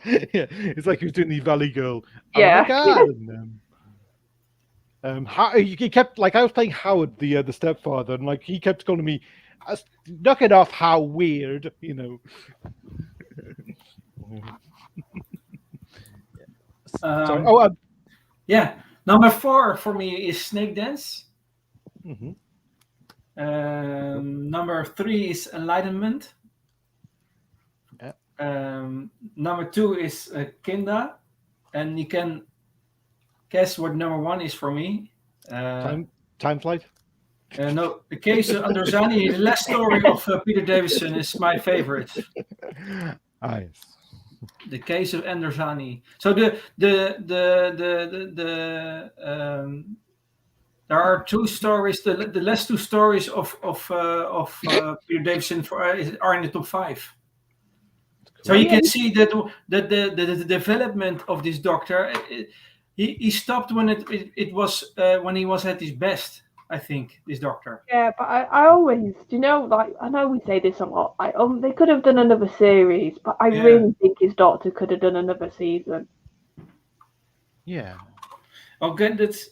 Yeah, it's like he was doing the Valley Girl. Yeah. Oh my God. He kept like I was playing Howard, the stepfather, and like he kept calling me, "Knock it off, how weird," you know. Sorry. Yeah. Number 4 for me is Snake Dance. Mhm. Number 3 is Enlightenment. Yeah. Number 2 is Kinda, and you can guess what number 1 is for me. Time flight. No, the case of Androzani, the last story of Peter Davison is my favorite. Nice. The case of Androzani. So there are 2 stories. The last 2 stories of Peter Davison are in the top 5. So you can see that the development of this Doctor, he stopped when it was when he was at his best. I think this Doctor. Yeah, but I always, like I know we say this a lot. They could have done another series, but I really think his Doctor could have done another season. Yeah. Okay, that's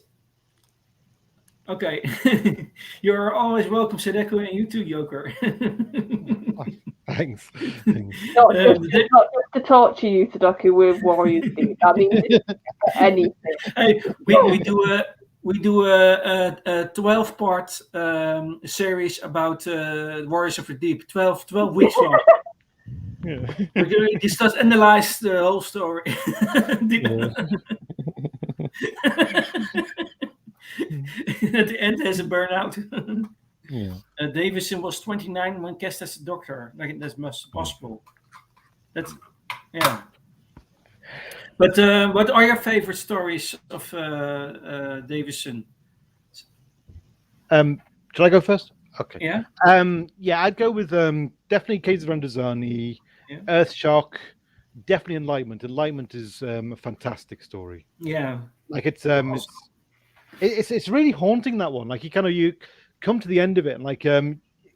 okay. You're always welcome, Sadeko, and you too, Joker. Thanks. Not just to torture you, Sudoku, with Warriors Deep. I mean, anything. Hey, we do a 12-part series about Warriors of the Deep. 12 weeks long. Yeah. We're going to just analyze the whole story. At the end, there's a burnout. Yeah. Davison was 29 when cast as a Doctor. Like, that's possible. That's But what are your favorite stories of Davison? Shall I go first? Okay. Yeah. I'd go with definitely Caves of Androzani, Yeah. Earthshock, definitely Enlightenment. Enlightenment is a fantastic story. Yeah. Like it's really haunting, that one. Like you come to the end of it and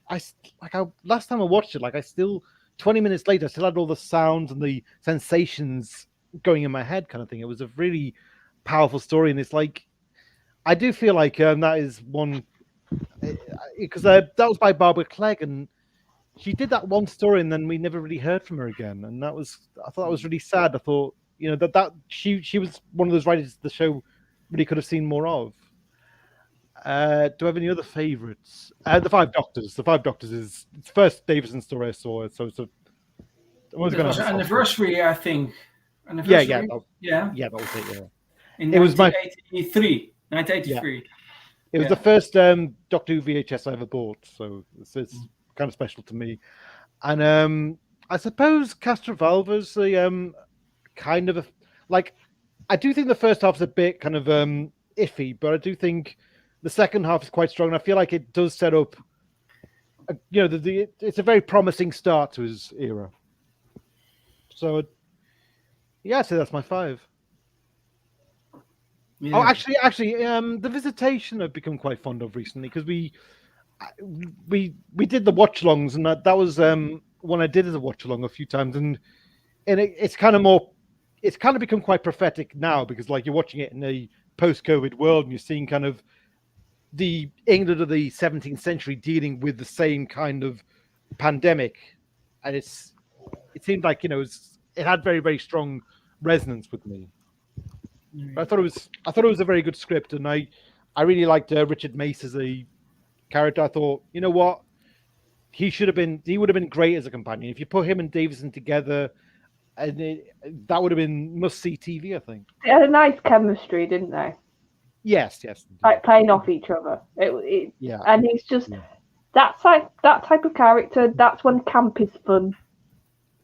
last time I watched it, like I still 20 minutes later I still had all the sounds and the sensations going in my head, kind of thing. It was a really powerful story, and it's like I do feel like that is one because that was by Barbara Clegg, and she did that one story, and then we never really heard from her again, and I thought that was really sad. I thought that she was one of those writers the show really could have seen more of. Do I have any other favourites? The Five Doctors. The Five Doctors is the first Davison story I saw. So it was an anniversary, I think. Yeah. Yeah, that was it. Yeah. In 1983. 1983. Yeah. It was the first Doctor Who VHS I ever bought, so it's kind of special to me. And I suppose Castrovalva's the kind of I do think the first half's a bit kind of iffy, but I do think the second half is quite strong, and I feel like it does set up. It's a very promising start to his era. So, yeah, I'd say that's my 5. Yeah. Oh, actually, the Visitation I've become quite fond of recently because we did the watch-alongs, and that was one I did as a watch-along a few times, and it's kind of become quite prophetic now because like you're watching it in a post-COVID world and you're seeing kind of the England of the 17th century dealing with the same kind of pandemic, and it seemed like it had very, very strong resonance with me. I thought it was a very good script, and I really liked Richard Mace as a character. I thought, you know what, he would have been great as a companion if you put him and Davison together, and that would have been must-see TV, I think. They had a nice chemistry, didn't they? Yes. Like playing off each other. Yeah. And he's just that type of character. That's when camp is fun.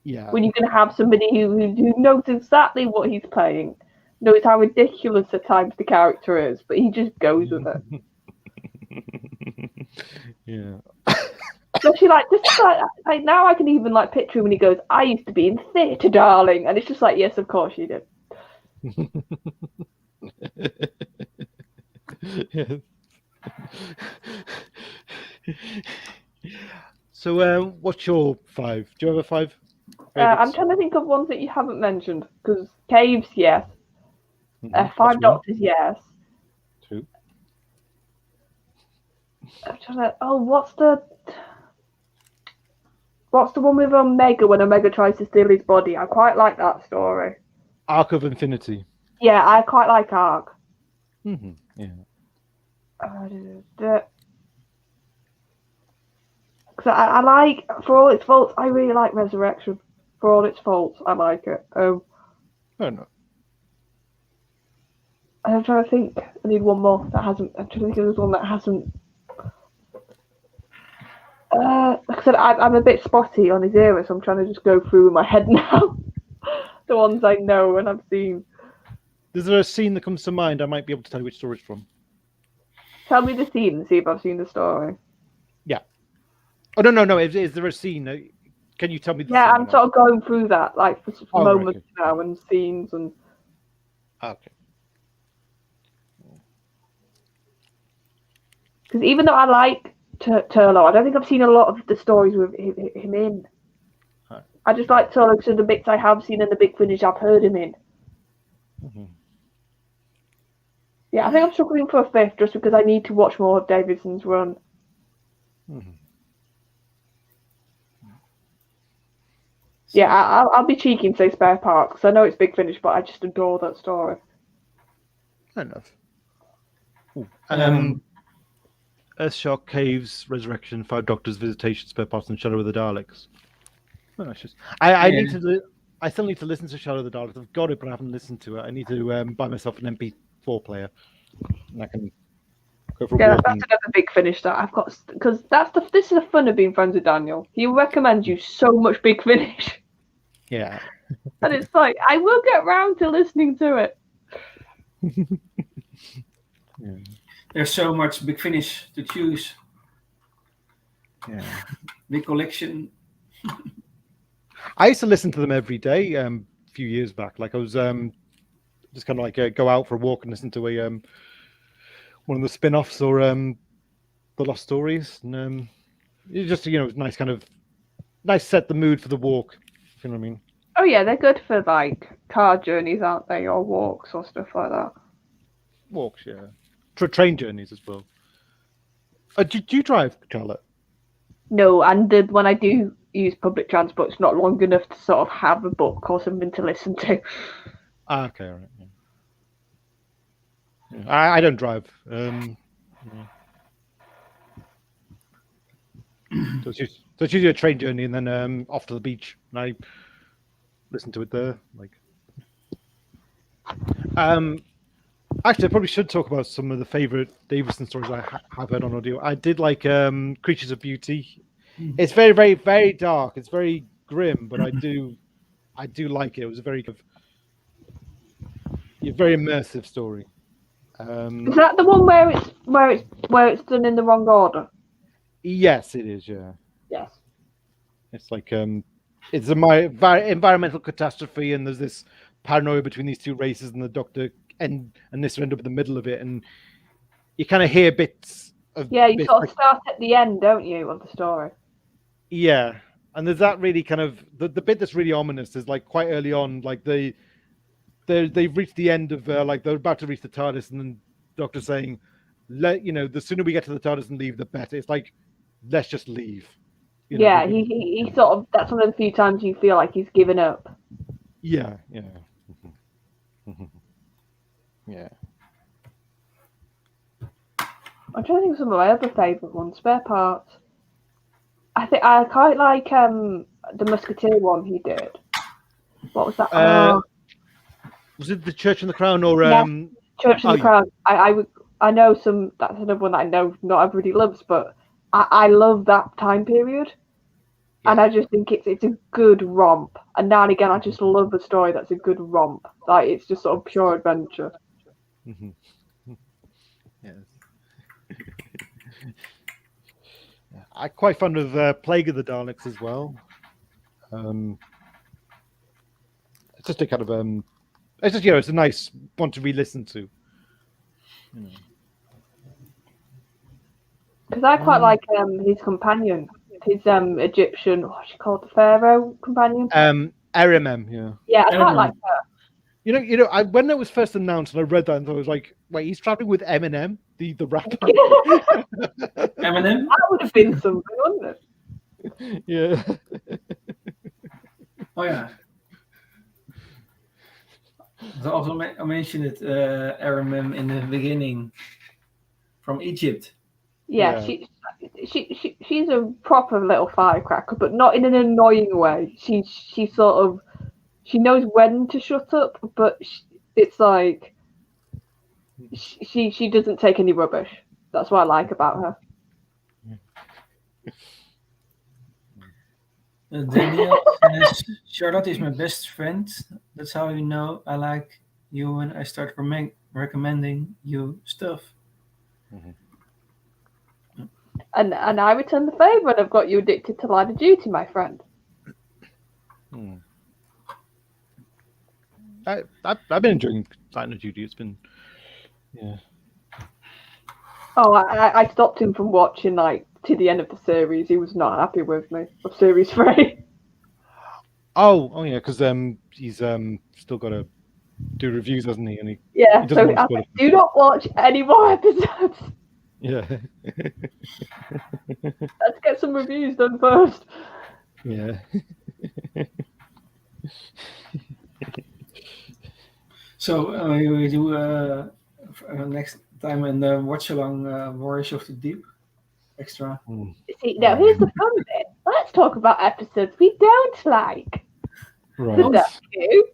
Yeah. When you're going to have somebody who knows exactly what he's playing, knows how ridiculous at times the character is, but he just goes with it. Yeah. Especially like now I can even like picture him when he goes, "I used to be in theatre, darling," and it's just like, yes, of course you did. Yes. So, what's your 5? Do you have a 5? I'm trying to think of ones that you haven't mentioned because Caves, yes. 5 Doctors, yes. 2. I'm trying to. Oh, what's the one with Omega when Omega tries to steal his body? I quite like that story. Arc of Infinity. Yeah, I quite like Arc. Mm-hmm. Yeah. Because I like, for all its faults, I really like Resurrection. For all its faults, I like it. Oh no. I'm trying to think. I need one more that hasn't. I'm trying to think of one that hasn't. Like I said, I'm a bit spotty on his era, so I'm trying to just go through in my head now. The ones I know and I've seen. Is there a scene that comes to mind? I might be able to tell you which story it's from. Tell me the scene and see if I've seen the story. Yeah. Oh no. Is there a scene? Can you tell me the Yeah, scene? I'm sort of going through that, like for moments okay. now and scenes and. Okay. Because even though I like Turlo, I don't think I've seen a lot of the stories with him in. Huh. I just like Turlo because of the bits I have seen and the big finish I've heard him in. Mm-hmm. Yeah, I think I'm struggling for a fifth just because I need to watch more of Davidson's run. Mm-hmm. Yeah, I'll be cheeky and say Spare Parts because I know it's big finish, but I just adore that story. Fair enough. Earthshock, Caves, Resurrection, Five Doctors, Visitation, Spare Parts, and Shadow of the Daleks. Oh, I need to. I still need to listen to Shadow of the Daleks. I've got it, but I haven't listened to it. I need to buy myself an MP4 player, and I can go for a Yeah, walk. that's another big finish that I've got because this is the fun of being friends with Daniel. He recommends you so much big finish, Yeah. and it's like I will get round to listening to it. Yeah. There's so much Big Finish to choose. Yeah. Big collection. I used to listen to them every day. A few years back, like I was just kind of like go out for a walk and listen to a one of the spin-offs or the Lost Stories, and it just it's nice set the mood for the walk. If you know what I mean? Oh yeah, they're good for like car journeys, aren't they, or walks or stuff like that. Walks, yeah. Train journeys as well. Do you drive, Charlotte? No, and when I do use public transport, it's not long enough to sort of have a book or something to listen to. Okay, all right. Yeah. I don't drive. Yeah. So it's usually a train journey and then off to the beach, and I listen to it there. Like, actually, I probably should talk about some of the favorite Davison stories I have heard on audio. I did like Creatures of Beauty. It's very, very, very dark. It's very grim, but I do like it. It was a very immersive story. Is that the one where it's done in the wrong order? Yes, it is. Yeah. Yes. It's like it's a environmental catastrophe, and there's this paranoia between these two races, and the Doctor and this end up in the middle of it, and you kind of hear bits of you sort of start at the end, don't you, of the story? Yeah, and there's that really kind of the bit that's really ominous is like quite early on, like they've reached the end of like they're about to reach the TARDIS, and then Doctor saying, the sooner we get to the TARDIS and leave, the better. It's like, let's just leave. He sort of, that's one of the few times you feel like he's given up. Yeah. Yeah. I'm trying to think of some of my other favourite ones. Spare Parts. I think I quite like the Musketeer one he did. What was that? Was it the Church and the Crown or Church and the Crown? I know some. That's another one that I know not everybody loves, but I love that time period, and I just think it's a good romp. And now and again, I just love a story that's a good romp. Like it's just sort of pure adventure. Mm-hmm. Yes. I'm quite fond of Plague of the Daleks as well. It's just a kind of it's just it's a nice one to re-listen to. Because I quite like his companion, his Egyptian. What's she called? The Pharaoh Companion. RMM, yeah. Yeah, I quite like her. When it was first announced and I read that, and I was like, wait, he's traveling with Eminem, the rapper. Eminem? That would have been something, wouldn't it? Yeah. Oh yeah. So also I mentioned it, Eminem in the beginning from Egypt. Yeah, she's a proper little firecracker, but not in an annoying way. She sort of she knows when to shut up, but it's like she doesn't take any rubbish. That's what I like about her. Daniel says, Charlotte is my best friend. That's how you know I like you when I start recommending you stuff. And I return the favour, and I've got you addicted to Line of Duty, my friend. I've been enjoying Line of Duty. It's been, yeah. Oh, I stopped him from watching to the end of the series. He was not happy with me of series 3. Oh yeah, because he's still got to do reviews, hasn't he? And Yeah, he doesn't so want to I spoil like, it. do not watch any more episodes. Yeah. Let's get some reviews done first. Yeah. So we do next time in the watch along Warriors of the Deep extra. See, now here's the fun bit. Let's talk about episodes we don't like. Right. That's you.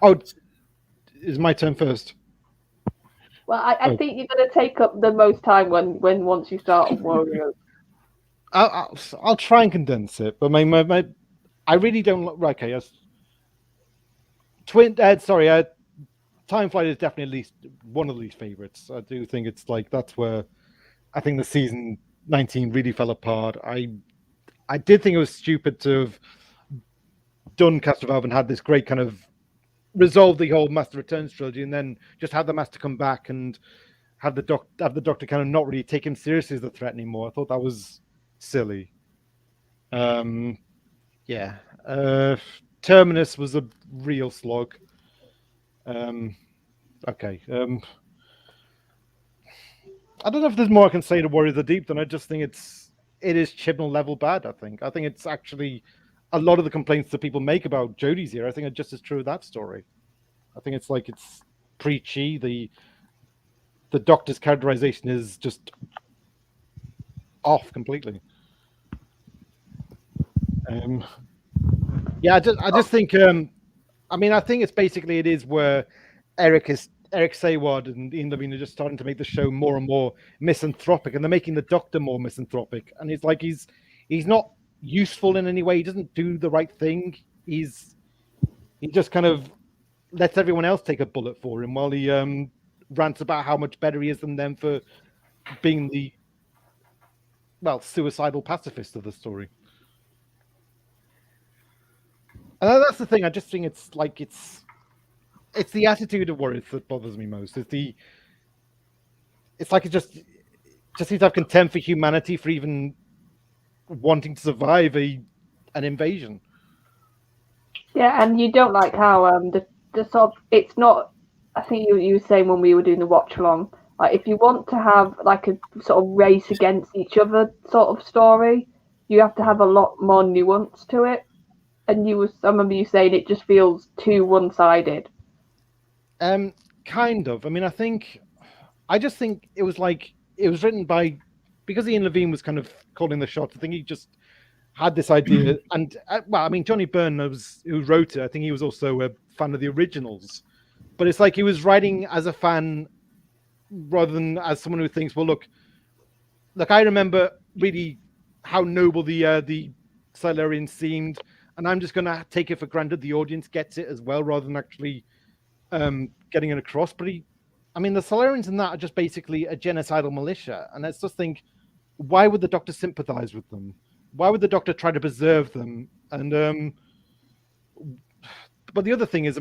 Oh, it's my turn first. Well, I think you're going to take up the most time when once you start on Warriors. I'll try and condense it, but my I really don't. Right, okay, yes. Time Flight is definitely at least one of the least favorites. I do think it's that's where I think the season 19 really fell apart. I did think it was stupid to have done Cast of Alvin and had this great kind of resolve the whole Master Returns trilogy, and then just have the Master come back and have the Doctor kind of not really take him seriously as a threat anymore. I thought that was silly. Yeah. Terminus was a real slog. Okay. I don't know if there's more I can say to Warriors of the Deep than I just think it is Chibnall level bad. I think it's actually a lot of the complaints that people make about Jodie's here. I think are just as true of that story. I think it's preachy. The Doctor's characterization is just off completely. Yeah, I just think. I think it's basically it is where Eric Sayward and Ian Levine are just starting to make the show more and more misanthropic, and they're making the Doctor more misanthropic. And it's like he's not useful in any way. He doesn't do the right thing. He just kind of lets everyone else take a bullet for him while he rants about how much better he is than them for being the suicidal pacifist of the story. And that's the thing. I just think it's the attitude of Warriors that bothers me most. It just seems to have contempt for humanity for even wanting to survive an invasion. Yeah, and you don't like how the sort of it's not. I think you were saying when we were doing the watch along, like if you want to have like a sort of race against each other sort of story, you have to have a lot more nuance to it. And I remember you saying it just feels too one-sided. Kind of. I just think it was written by, because Ian Levine was kind of calling the shots. I think he just had this idea, and Johnny Byrne who wrote it. I think he was also a fan of the originals, but it's like he was writing as a fan rather than as someone who thinks, well, look, I remember really how noble the Silurians seemed. And I'm just going to take it for granted the audience gets it as well, rather than actually getting it across. But the Solarians in that are just basically a genocidal militia. And let's just think, why would the Doctor sympathize with them? Why would the Doctor try to preserve them? And but the other thing is,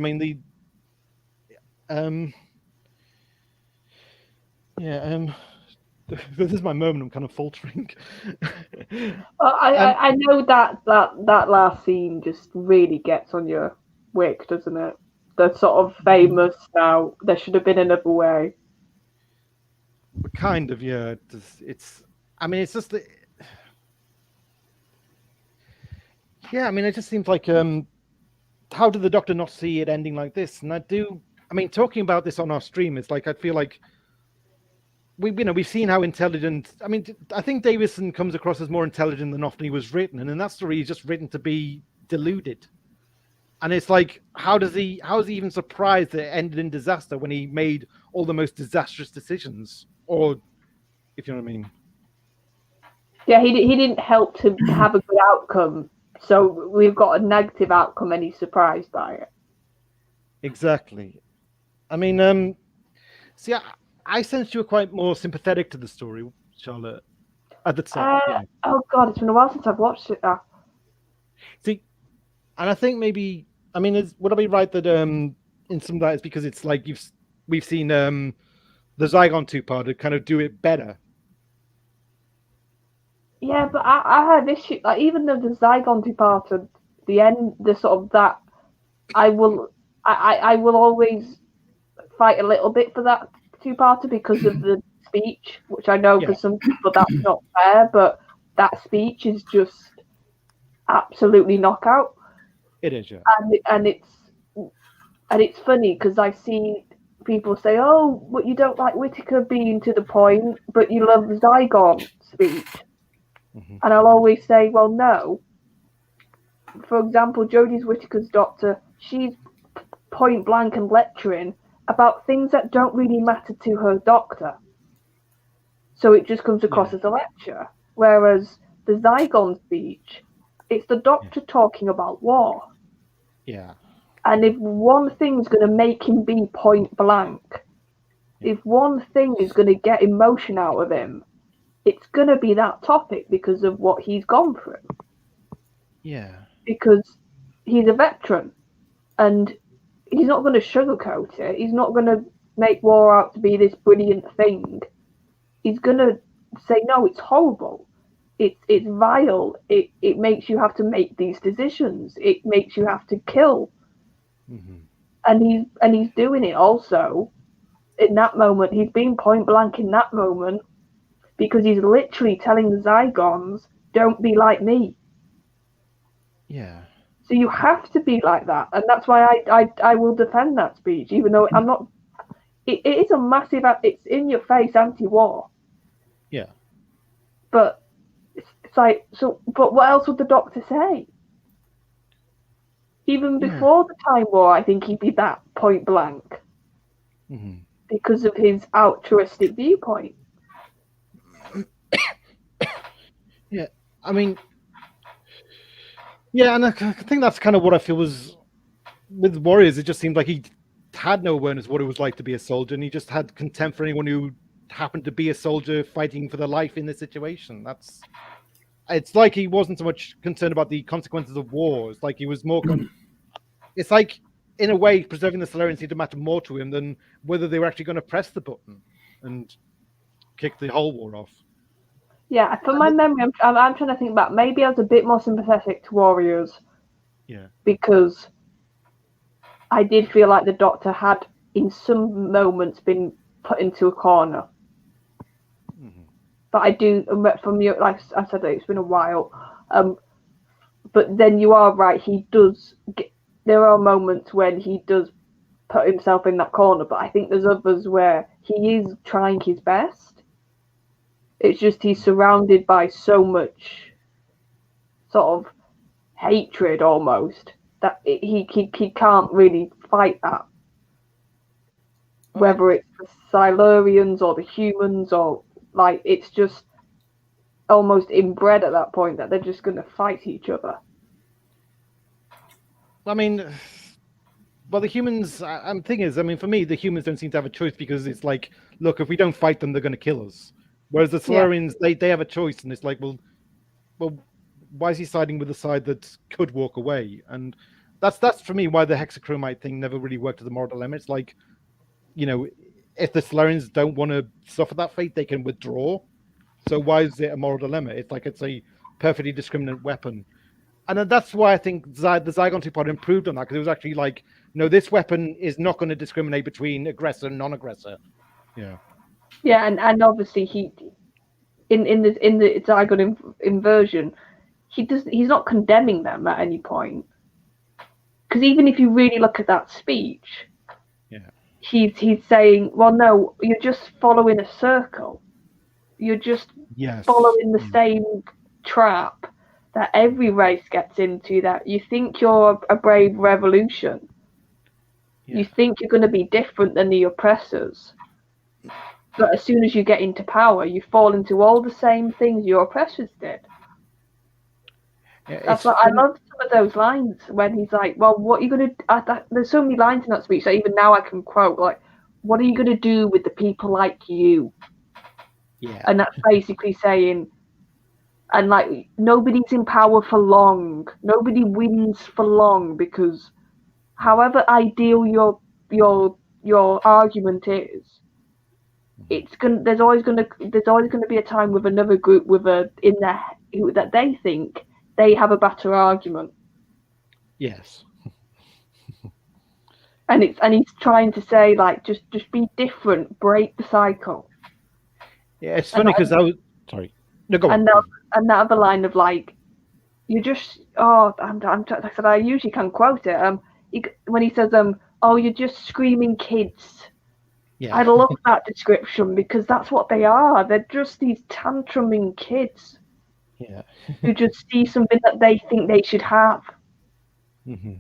this is my moment. I'm kind of faltering. I know that last scene just really gets on your wig, doesn't it? The sort of famous now. There should have been another way. Kind of, yeah. It's I mean, it's just yeah. I mean, it just seems like how did the Doctor not see it ending like this? And I mean, talking about this on our stream, it's like I feel like we've seen how intelligent. I mean, I think Davison comes across as more intelligent than often he was written, and in that story, he's just written to be deluded. And it's like, how is he even surprised that it ended in disaster when he made all the most disastrous decisions? Or, if you know what I mean. Yeah, he didn't help to have a good outcome. So we've got a negative outcome, and he's surprised by it. Exactly. I mean, see, I sensed you were quite more sympathetic to the story, Charlotte, at the time. Yeah. Oh God, it's been a while since I've watched it now. See, and I think maybe, I mean, would I be right that in some of that it's because it's like we've seen the Zygon two-parter kind of do it better. Yeah, but I had issue, like, even though the Zygon two-parter, the end, the sort of that, I will always fight a little bit for that two-parter because of the speech, which I know for some people that's not fair, but that speech is just absolutely knockout. It is, yeah. And it's funny because I see people say, "Oh, but you don't like Whittaker being to the point, but you love the Zygon speech." Mm-hmm. And I'll always say, well, no. For example, Jodie's Whittaker's Doctor, she's point blank and lecturing about things that don't really matter to her Doctor. So it just comes across as a lecture. Whereas the Zygon speech, it's the Doctor talking about war. Yeah. And if one thing's going to make him be point blank, if one thing is going to get emotion out of him, it's going to be that topic because of what he's gone through. Yeah. Because he's a veteran and he's not going to sugarcoat it. He's not going to make war out to be this brilliant thing. He's going to say, no, it's horrible. It's vile. It makes you have to make these decisions. It makes you have to kill. Mm-hmm. And he's doing it also in that moment. He's being point blank in that moment because he's literally telling the Zygons, don't be like me. Yeah. So you have to be like that. And that's why I will defend that speech, even though I'm not... It is a massive... It's in-your-face anti-war. Yeah. But it's like... But what else would the Doctor say? Even before the Time War, I think he'd be that point blank. Mm-hmm. Because of his altruistic viewpoint. Yeah, I mean, yeah, and I think that's kind of what I feel was with Warriors. It just seemed like he had no awareness of what it was like to be a soldier, and he just had contempt for anyone who happened to be a soldier fighting for their life in this situation. It's like he wasn't so much concerned about the consequences of war. It's like he was more. It's like, in a way, preserving the Solarians seemed to matter more to him than whether they were actually going to press the button and kick the whole war off. Yeah, from my memory, I'm trying to think back. Maybe I was a bit more sympathetic to Warriors. Yeah. Because I did feel like the Doctor had, in some moments, been put into a corner. Mm-hmm. But I do, from you, like I said, it's been a while. But then you are right. He does. There are moments when he does put himself in that corner. But I think there's others where he is trying his best. It's just he's surrounded by so much sort of hatred almost that he can't really fight that. Whether it's the Silurians or the humans or like it's just almost inbred at that point that they're just going to fight each other. I mean, well, the humans, the thing is, I mean, for me, the humans don't seem to have a choice because it's like, look, if we don't fight them, they're going to kill us. Whereas the Solarians, they have a choice, and it's like, well, why is he siding with the side that could walk away? And that's for me why the hexachromite thing never really worked as a moral dilemma. It's like, you know, if the Solarians don't want to suffer that fate, they can withdraw. So why is it a moral dilemma? It's like it's a perfectly discriminate weapon. And then that's why I think the Zygon 2 pod improved on that, because it was actually like, no, this weapon is not going to discriminate between aggressor and non-aggressor. Yeah. Yeah, and obviously he in the Zygon inversion, he's not condemning them at any point. Because even if you really look at that speech, he's saying, well, no, you're just following a circle. You're just following the same trap that every race gets into, that you think you're a brave revolution. Yeah. You think you're going to be different than the oppressors. But as soon as you get into power, you fall into all the same things your oppressors did. Yeah, that's what I love some of those lines when he's like, well, what are you going to... there's so many lines in that speech that even now I can quote, like, what are you going to do with the people like you? Yeah. And that's basically saying... And like, nobody's in power for long. Nobody wins for long, because however ideal your argument is, there's always gonna be a time with another group that they think they have a better argument. Yes. and he's trying to say, like, just be different, break the cycle. Yeah, it's funny because sorry. No, go on. And that other line of, like, you just, like I said, I usually can quote it. When he says, oh, you're just screaming kids. Yeah. I love that description, because that's what they are. They're just these tantruming kids. Yeah. Who just see something that they think they should have. Mm-hmm.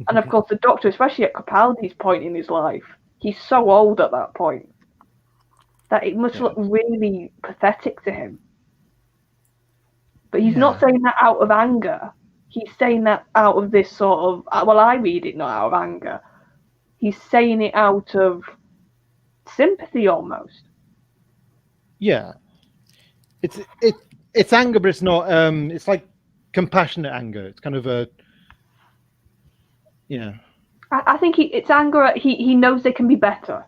And of course, the Doctor, especially at Capaldi's point in his life, he's so old at that point that it must look really pathetic to him. But he's not saying that out of anger. He's saying that out of this sort of... Well, I read it not out of anger. He's saying it out of sympathy, almost. Yeah. It's anger, but it's not... it's like compassionate anger. It's kind of a... Yeah. I think it's anger. He knows they can be better.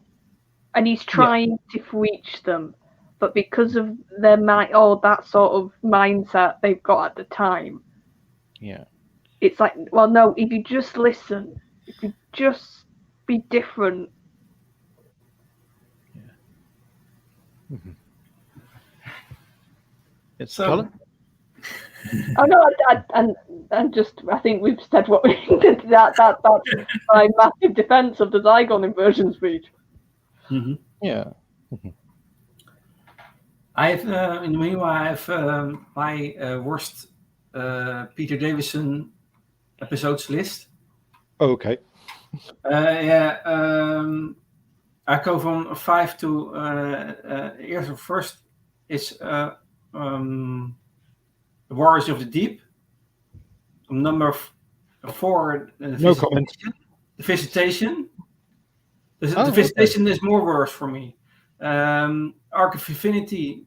And he's trying to reach them. But because of their that sort of mindset they've got at the time, it's like, well, no, if you just listen, if you just be different. Mm-hmm. It's so. Oh no, and just I think we've said what we did. That's my massive defense of the Zygon inversion speech. Mm-hmm. Yeah. Mm-hmm. I have, in the meanwhile, I have my worst Peter Davison episodes list. Oh, okay. I go from 5 to first is Warriors of the Deep. Number 4, no comment. The Visitation. The Visitation is more worse for me. Arc of Infinity,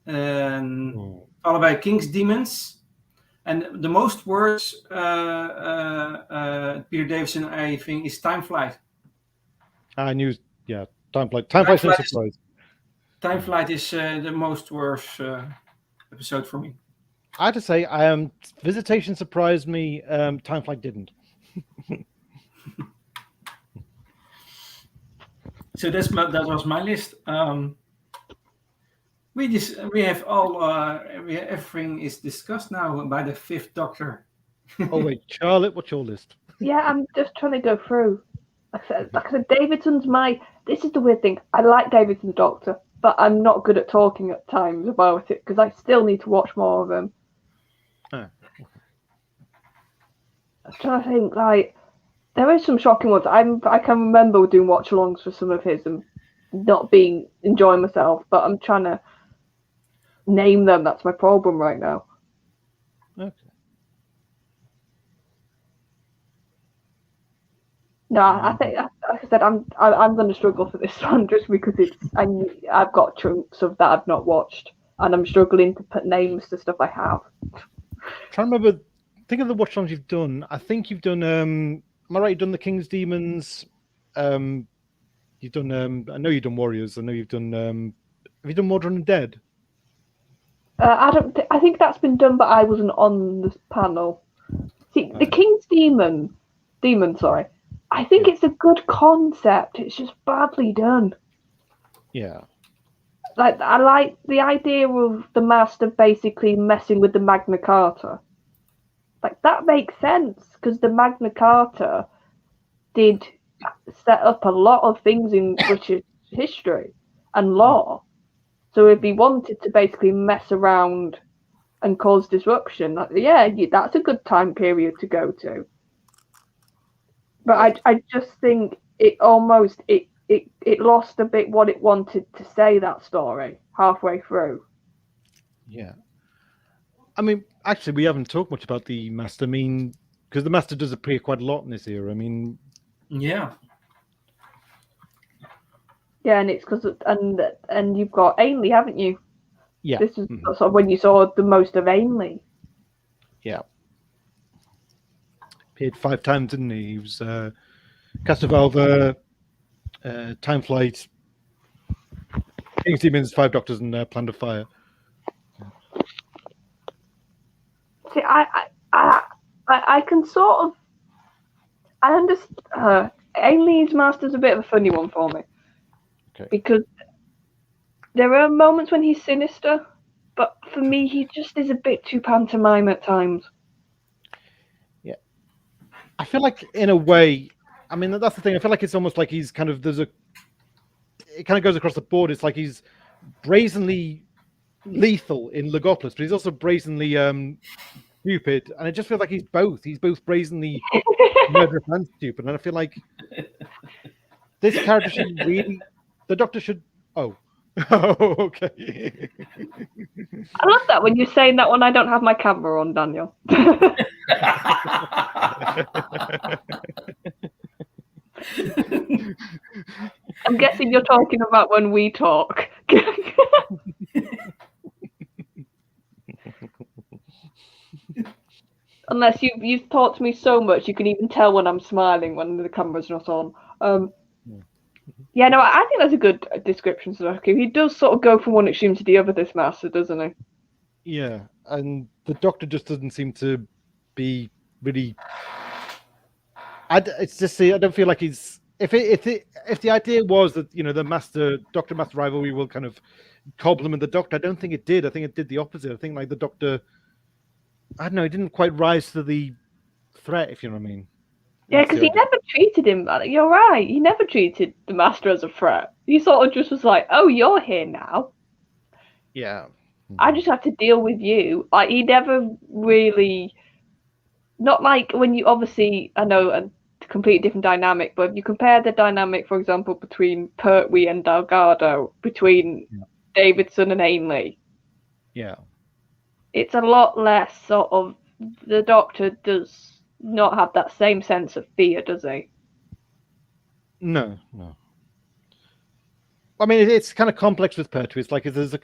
followed by King's Demons, and the most worst Peter Davison, I think, is Time Flight. I knew, Time Flight. Time Flight is surprise. Time Flight is the most worst episode for me. I have to say, Visitation surprised me. Time Flight didn't. So that was my list. We have everything is discussed now by the 5th Doctor. Oh wait, Charlotte, what's your list? Yeah, I'm just trying to go through. Like I said, Davidson's this is the weird thing. I like Davidson's Doctor, but I'm not good at talking at times about it because I still need to watch more of him. I was trying to think, like, there is some shocking ones. I can remember doing watch-alongs for some of his and not enjoying myself, but I'm trying to name them. That's my problem right now. Okay. No, I think, like I said, I'm going to struggle for this one just because I've got chunks of that I've not watched, and I'm struggling to put names to stuff I have. Trying to remember. Think of the watch-alongs you've done. I think you've done. Am I right? You've done the King's Demons. You've done. I know you've done Warriors. I know you've done. Have you done Mordor Undead? I think that's been done, but I wasn't on the panel. See, the King's Demon, sorry. I think it's a good concept. It's just badly done. Yeah. Like, I like the idea of the Master basically messing with the Magna Carta. Like, that makes sense because the Magna Carta did set up a lot of things in British history and law. So if he wanted to basically mess around and cause disruption, that's a good time period to go to. But I just think it almost it lost a bit what it wanted to say, that story, halfway through. Yeah. I mean, actually, we haven't talked much about the Master. I mean, because the Master does appear quite a lot in this era. I mean, Yeah. Yeah, and it's because and you've got Ainley, haven't you? yeah. This is sort of when you saw the most of Ainley. Yeah. Appeared 5 times, didn't he? He was Castrovalva, Time Flight, King's Demons, 5 Doctors, and Plan of Fire. See, I can sort of I understand. Ainley's Master's a bit of a funny one for me. Okay. Because there are moments when he's sinister, but for me, he just is a bit too pantomime at times. Yeah. I feel like, in a way, I mean, that's the thing. I feel like it's almost like he's kind of, it kind of goes across the board. It's like he's brazenly lethal in Logopolis, but he's also brazenly stupid. And it just feels like he's both. He's both brazenly murderous and stupid. And I feel like this character should really, the Doctor should, oh, okay. I love that when you're saying that when I don't have my camera on, Daniel. I'm guessing you're talking about when we talk. Unless you've talked to me so much, you can even tell when I'm smiling when the camera's not on. Yeah, no, I think that's a good description, Suzuki. He does sort of go from one extreme to the other, this Master, doesn't he? Yeah, and the Doctor just doesn't seem to be really. It's just I don't feel like he's. If the idea was that the Doctor Master rivalry will kind of compliment the Doctor, I don't think it did. I think it did the opposite. I think like the Doctor, I don't know, he didn't quite rise to the threat, if you know what I mean. Yeah, because he never treated him. You're right. He never treated the Master as a threat. He sort of just was like, "Oh, you're here now. Yeah. I just have to deal with you." Like he never really, not like when you obviously I know a completely different dynamic, but if you compare the dynamic, for example, between Pertwee and Delgado, between Davidson and Ainley. Yeah. It's a lot less sort of. The Doctor does not have that same sense of fear, does he? No. I mean, it's kind of complex with Pertwee. It's like there's a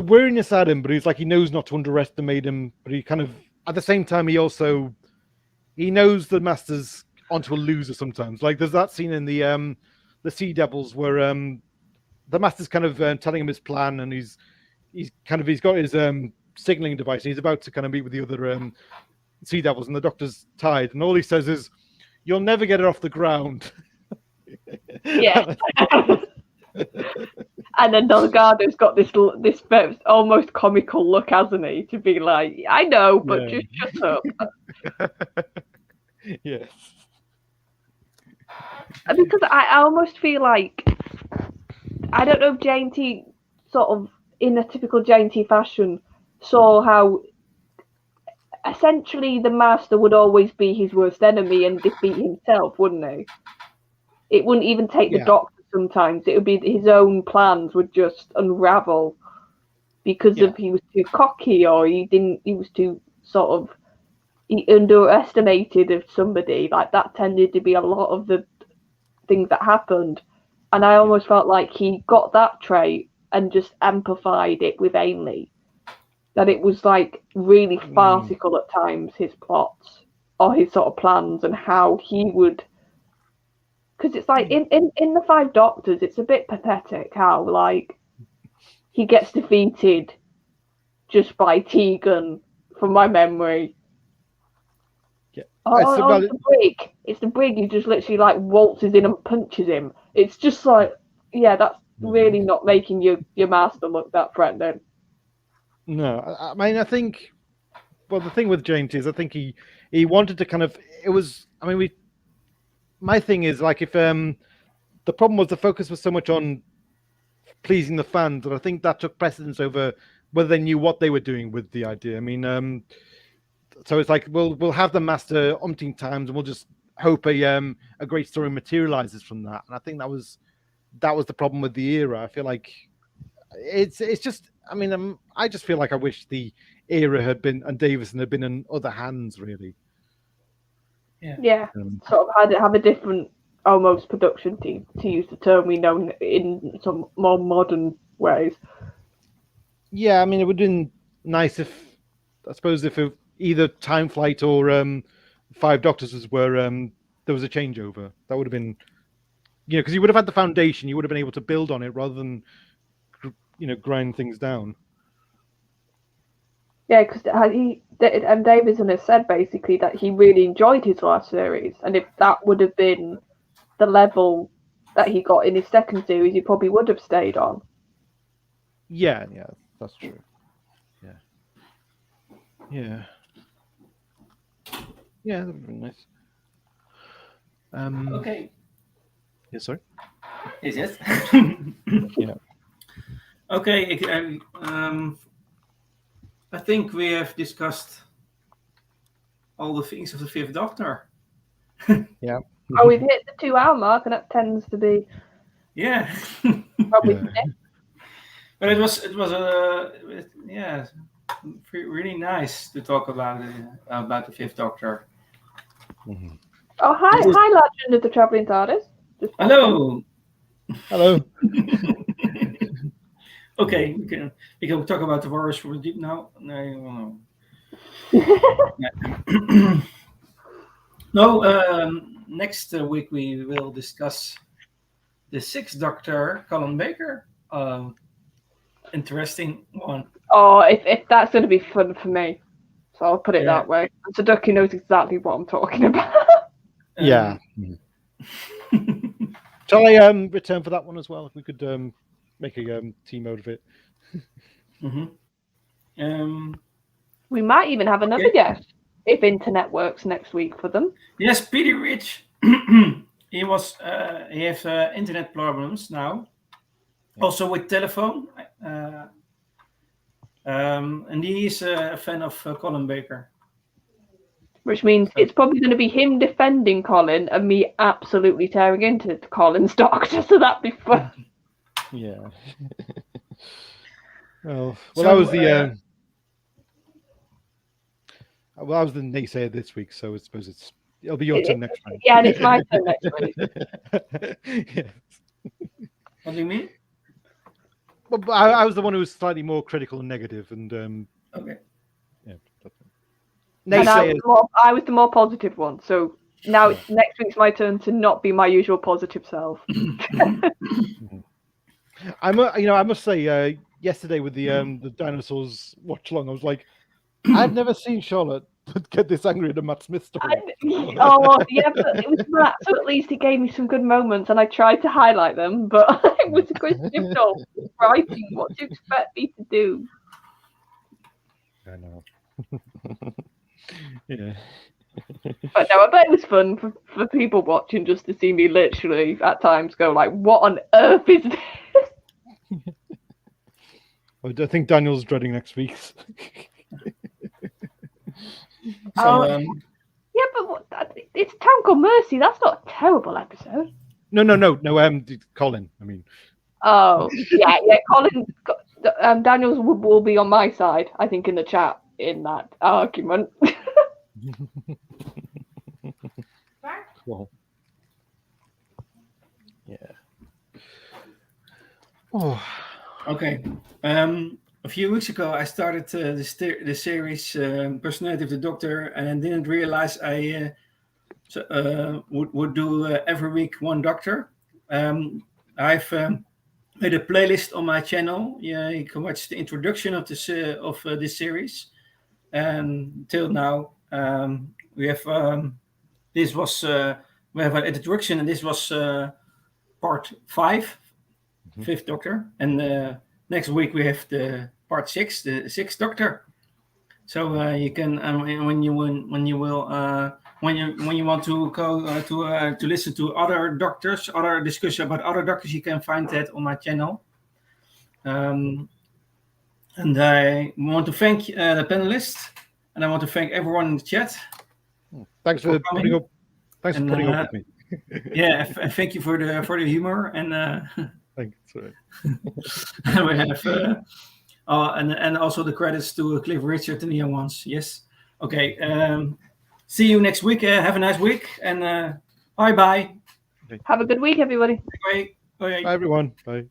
weariness at him, but he's like he knows not to underestimate him. But he kind of, at the same time, he knows the Master's onto a loser sometimes. Like there's that scene in the Sea Devils where the Master's kind of telling him his plan, and he's got his signaling device, and he's about to kind of meet with the other Sea Devils, and the Doctor's tied, and all he says is, "You'll never get it off the ground." Yeah. And then Delgado's got this almost comical look, hasn't he? To be like, I know, but just shut up. Yes. Because I almost feel like, I don't know if J&T sort of, in a typical J&T fashion, saw how essentially the Master would always be his worst enemy and defeat himself, wouldn't he? It wouldn't even take the Doctor sometimes. It would be his own plans would just unravel because of he was too cocky, or he was too sort of, he underestimated somebody. Like that tended to be a lot of the things that happened. And I almost felt like he got that trait and just amplified it with Ainley. That it was like really farcical at times, his plots or his sort of plans and how he would. Because it's like in the 5 Doctors, it's a bit pathetic how like he gets defeated just by Tegan from my memory. Yeah. It's the brig. It's the brig who just literally like waltzes in and punches him. It's just like, yeah, that's really not making your master look that threatening. No, I mean, I think. Well, the thing with James is, I think he wanted to kind of. It was. I mean, my thing is like if the problem was the focus was so much on pleasing the fans, and I think that took precedence over whether they knew what they were doing with the idea. I mean, so it's like we'll have the master umpteen times, and we'll just hope a great story materializes from that. And I think that was the problem with the era. I feel like it's just. I mean, I just feel like I wish the era had been and Davison had been in other hands, really. Yeah. Sort of have a different almost production team, to use the term we know in some more modern ways. Yeah, I mean, it would have been nice if, I suppose, if either Time Flight or Five Doctors were there was a changeover. That would have been, because you would have had the foundation, you would have been able to build on it rather than, grind things down. Yeah, because Davison has said basically that he really enjoyed his last series, and if that would have been the level that he got in his second series, he probably would have stayed on. Yeah, that's true. Yeah, that would have been nice. Okay. Yeah, sorry. Is it? Yeah. Okay. I think we have discussed all the things of the Fifth Doctor. Yeah. Oh, we've hit the 2-hour mark, and that tends to be probably. Yeah. But it was really nice to talk about the Fifth Doctor. Mm-hmm. Oh, hi, Legend of the Travelling TARDIS. Hello. Hello. Okay, we can talk about the Warriors for Deep now. No. No. Next week we will discuss the Sixth Doctor, Colin Baker. Interesting one. Oh, if that's going to be fun for me, so I'll put it that way. And Saduki knows exactly what I'm talking about. Yeah. Shall I return for that one as well? If we could make a team out of it. Mm-hmm. We might even have another guest if internet works next week for them. Yes, Petey Rich. He has internet problems now. Yeah. Also with telephone. And he is a fan of Colin Baker. Which means it's probably going to be him defending Colin and me absolutely tearing into Colin's Doctor, so that'd be fun. Yeah. Well, that was the I was the naysayer this week, so I suppose it'll be your turn next time. Yeah, and it's my turn next week. Yes. What do you mean? Well, I was the one who was slightly more critical and negative, and okay. Yeah. And I was the more positive one, so now next week's my turn to not be my usual positive self. I must say, yesterday with the dinosaurs watch along, I was like, I've never seen Charlotte get this angry at a Matt Smith story. But it was Matt, so at least it gave me some good moments, and I tried to highlight them. But it was a question of writing. What do you expect me to do? I know. Yeah. But no, I bet it was fun for people watching just to see me literally at times go like, "What on earth is this?" I think Daniel's dreading next week's. So, yeah, but it's Town Called Mercy. That's not a terrible episode. No. Colin. I mean. Oh yeah. Colin. Daniels will be on my side, I think, in the chat in that argument. Well, yeah. Oh. Okay. A few weeks ago, I started the series Personality of the Doctor, and I didn't realize I would do every week one Doctor. I've made a playlist on my channel. Yeah, you can watch the introduction of this series, And till now, we have this was we have an introduction, and this was part 5, Fifth Doctor, and next week we have the part 6, the Sixth Doctor. So you can when you want to go to listen to other doctors, other discussion about other doctors, you can find that on my channel. And I want to thank the panelists, and I want to thank everyone in the chat. Thanks for putting up. Thanks for putting up with me. Yeah, thank you for the humor, and Thanks. Sorry. we have and also the credits to Cliff Richard and the young ones. Yes. Okay. See you next week. Have a nice week, and bye bye. Have a good week, everybody. Bye. Bye everyone. Bye.